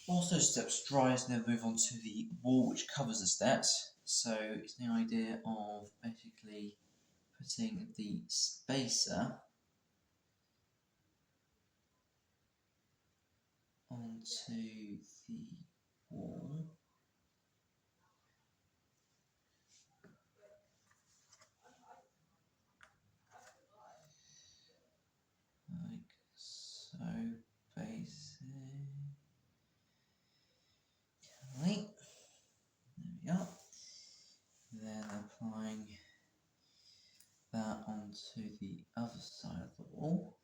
Once those steps dry, then move on to the wall which covers the steps. So it's the idea of basically putting the spacer onto the wall. Like so, basically. There we go. Then applying that onto the other side of the wall.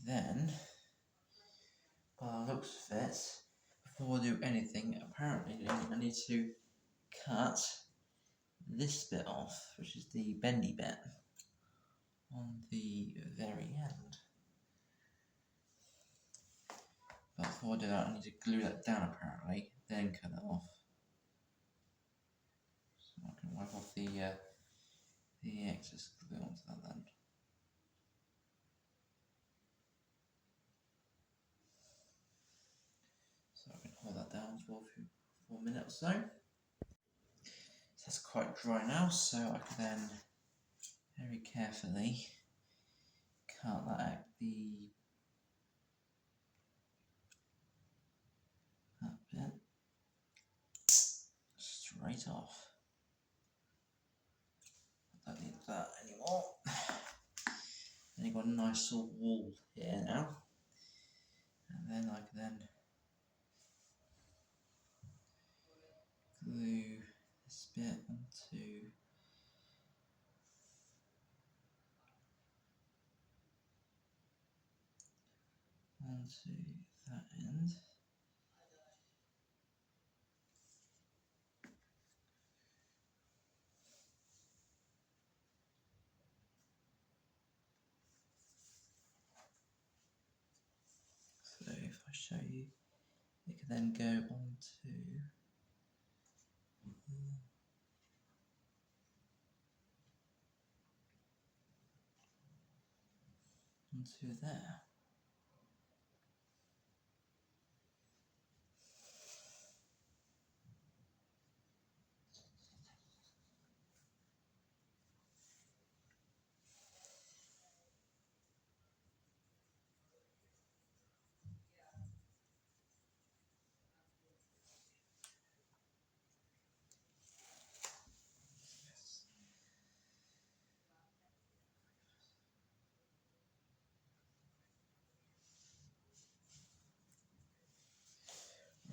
then, by the looks of it, before I do anything, apparently I need to cut this bit off, which is the bendy bit on the very end. But before I do that, I need to glue that down apparently, then cut it off. So I can wipe off the excess glue onto that then. So I can hold that down as well for a minute or so. So that's quite dry now, so I can then very carefully cut that bit straight off. I don't need that anymore. Then you've got a nice sort of wall here now, and then I can then glue this bit onto that end. So if I show you, it can then go onto there.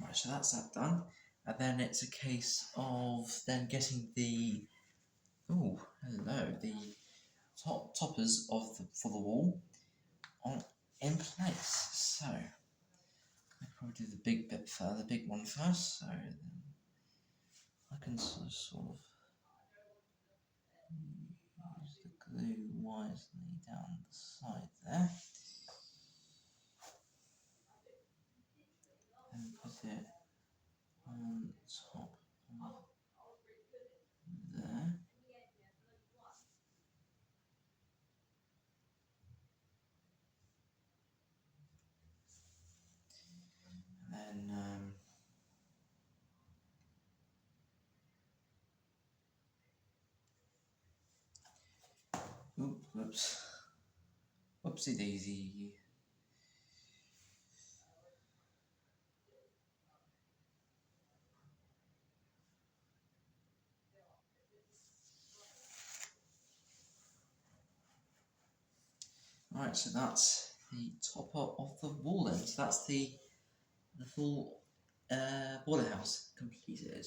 Right, so that's that done, and then it's a case of then getting the the toppers for the wall in place. So I'll probably do the big bit first, the big one first. So then I can sort of use the glue wisely down the side there, and put it on top of there. And then whoops, whoopsie daisy. Right, so that's the topper of the wall then. So that's the full border house completed.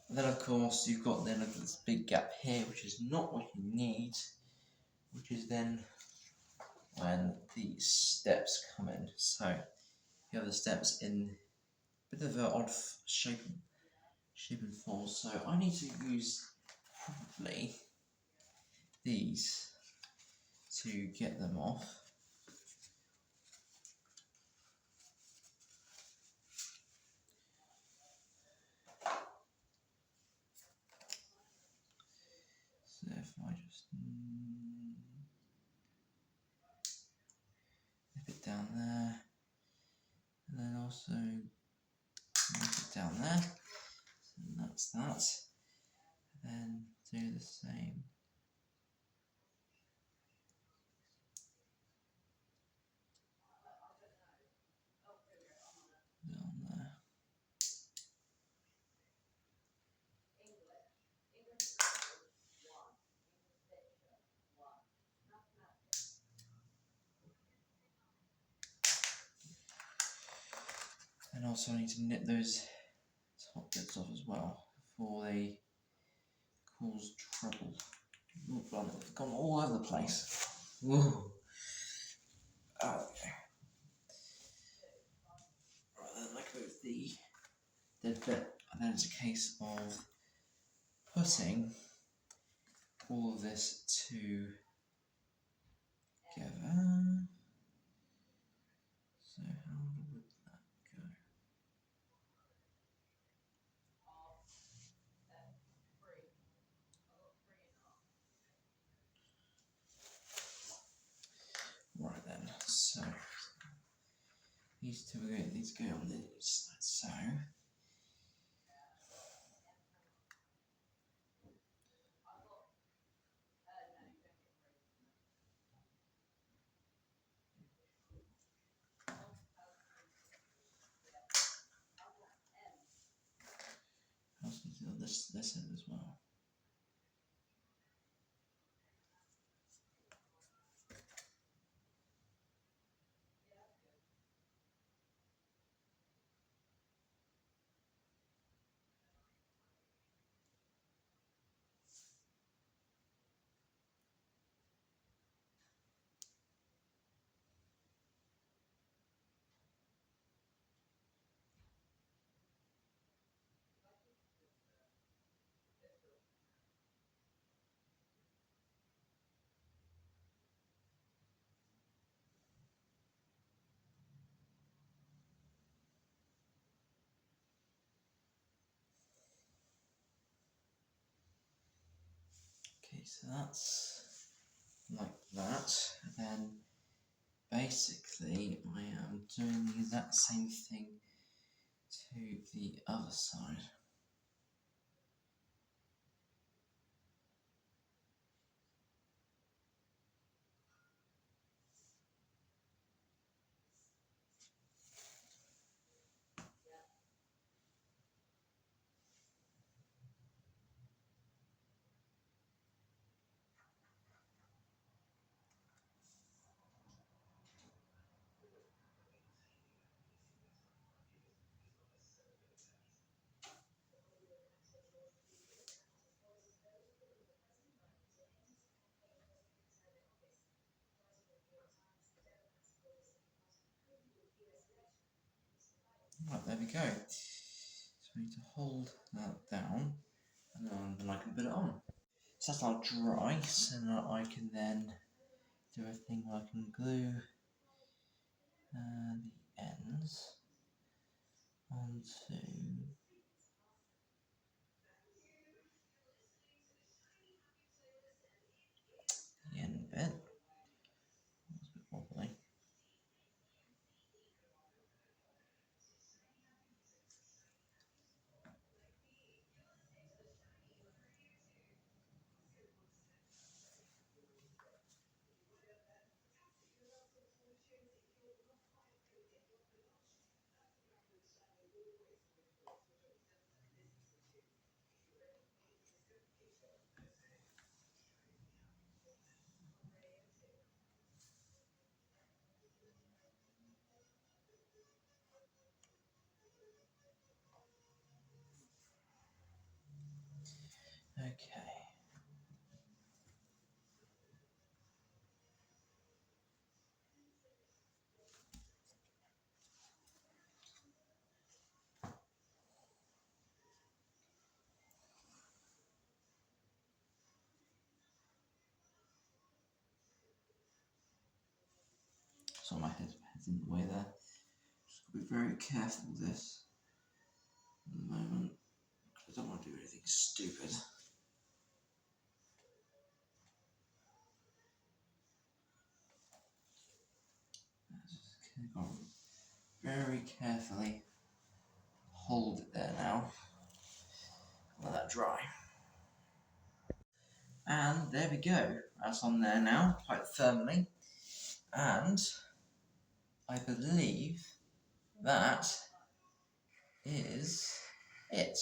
And then of course you've got then this big gap here, which is not what you need, which is then when the steps come in. So you have the steps in a bit of an odd shape and form. So I need to use probably these to get them off. So if I just nip it down there, and then also nip it down there, so that's that. And then do the same down there. And also I need to knit those top bits off as well before they cause trouble. Oh, blimey, they've gone all over the place. Whoa. dead bit. And then it's a case of putting all of this together. So how would that go? Right then, so these two need to go on this side. So I also need to do this end as well. Okay, so that's like that. And then basically I am doing the exact same thing to the other side. Right, there we go. So I need to hold that down and then I can put it on. So that's now dry, so that I can then do a thing where I can glue the ends onto the end bit. It's a bit wobbly. Okay. So my head's in the way there. Just got to be very careful with this at the moment, because I don't want to do anything stupid. Just got to very carefully hold it there now. Let that dry. And there we go. That's on there now, quite firmly. And I believe that is it.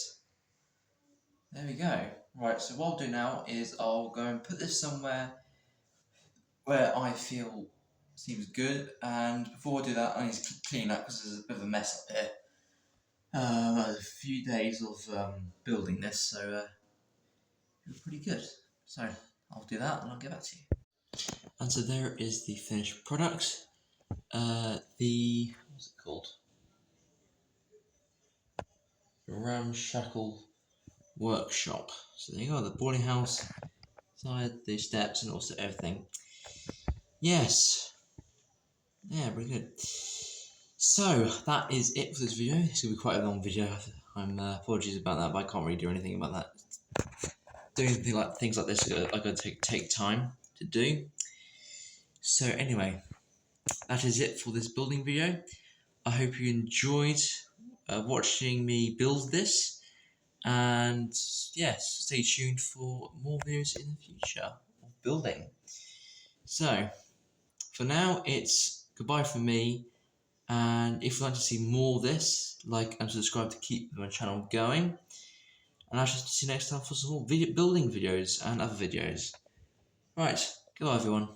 There we go. Right, so what I'll do now is I'll go and put this somewhere where I feel seems good, and before I do that I need to clean up because there's a bit of a mess up here. A few days of building this, so it was pretty good. So I'll do that and I'll get back to you. And so there is the finished product. What's it called? Ramshackle workshop. So there you go, the boarding house, side, the steps, and also everything. Yes. Yeah, pretty good. So that is it for this video. It's gonna be quite a long video. I'm apologies about that, but I can't really do anything about that. Doing things like this are gonna take time to do. So anyway, that is it for this building video. I hope you enjoyed watching me build this, and yes, stay tuned for more videos in the future of building. So for now, it's goodbye from me. And if you'd like to see more of this, like and subscribe to keep my channel going. And I shall see you next time for some more building videos and other videos. Right, goodbye everyone.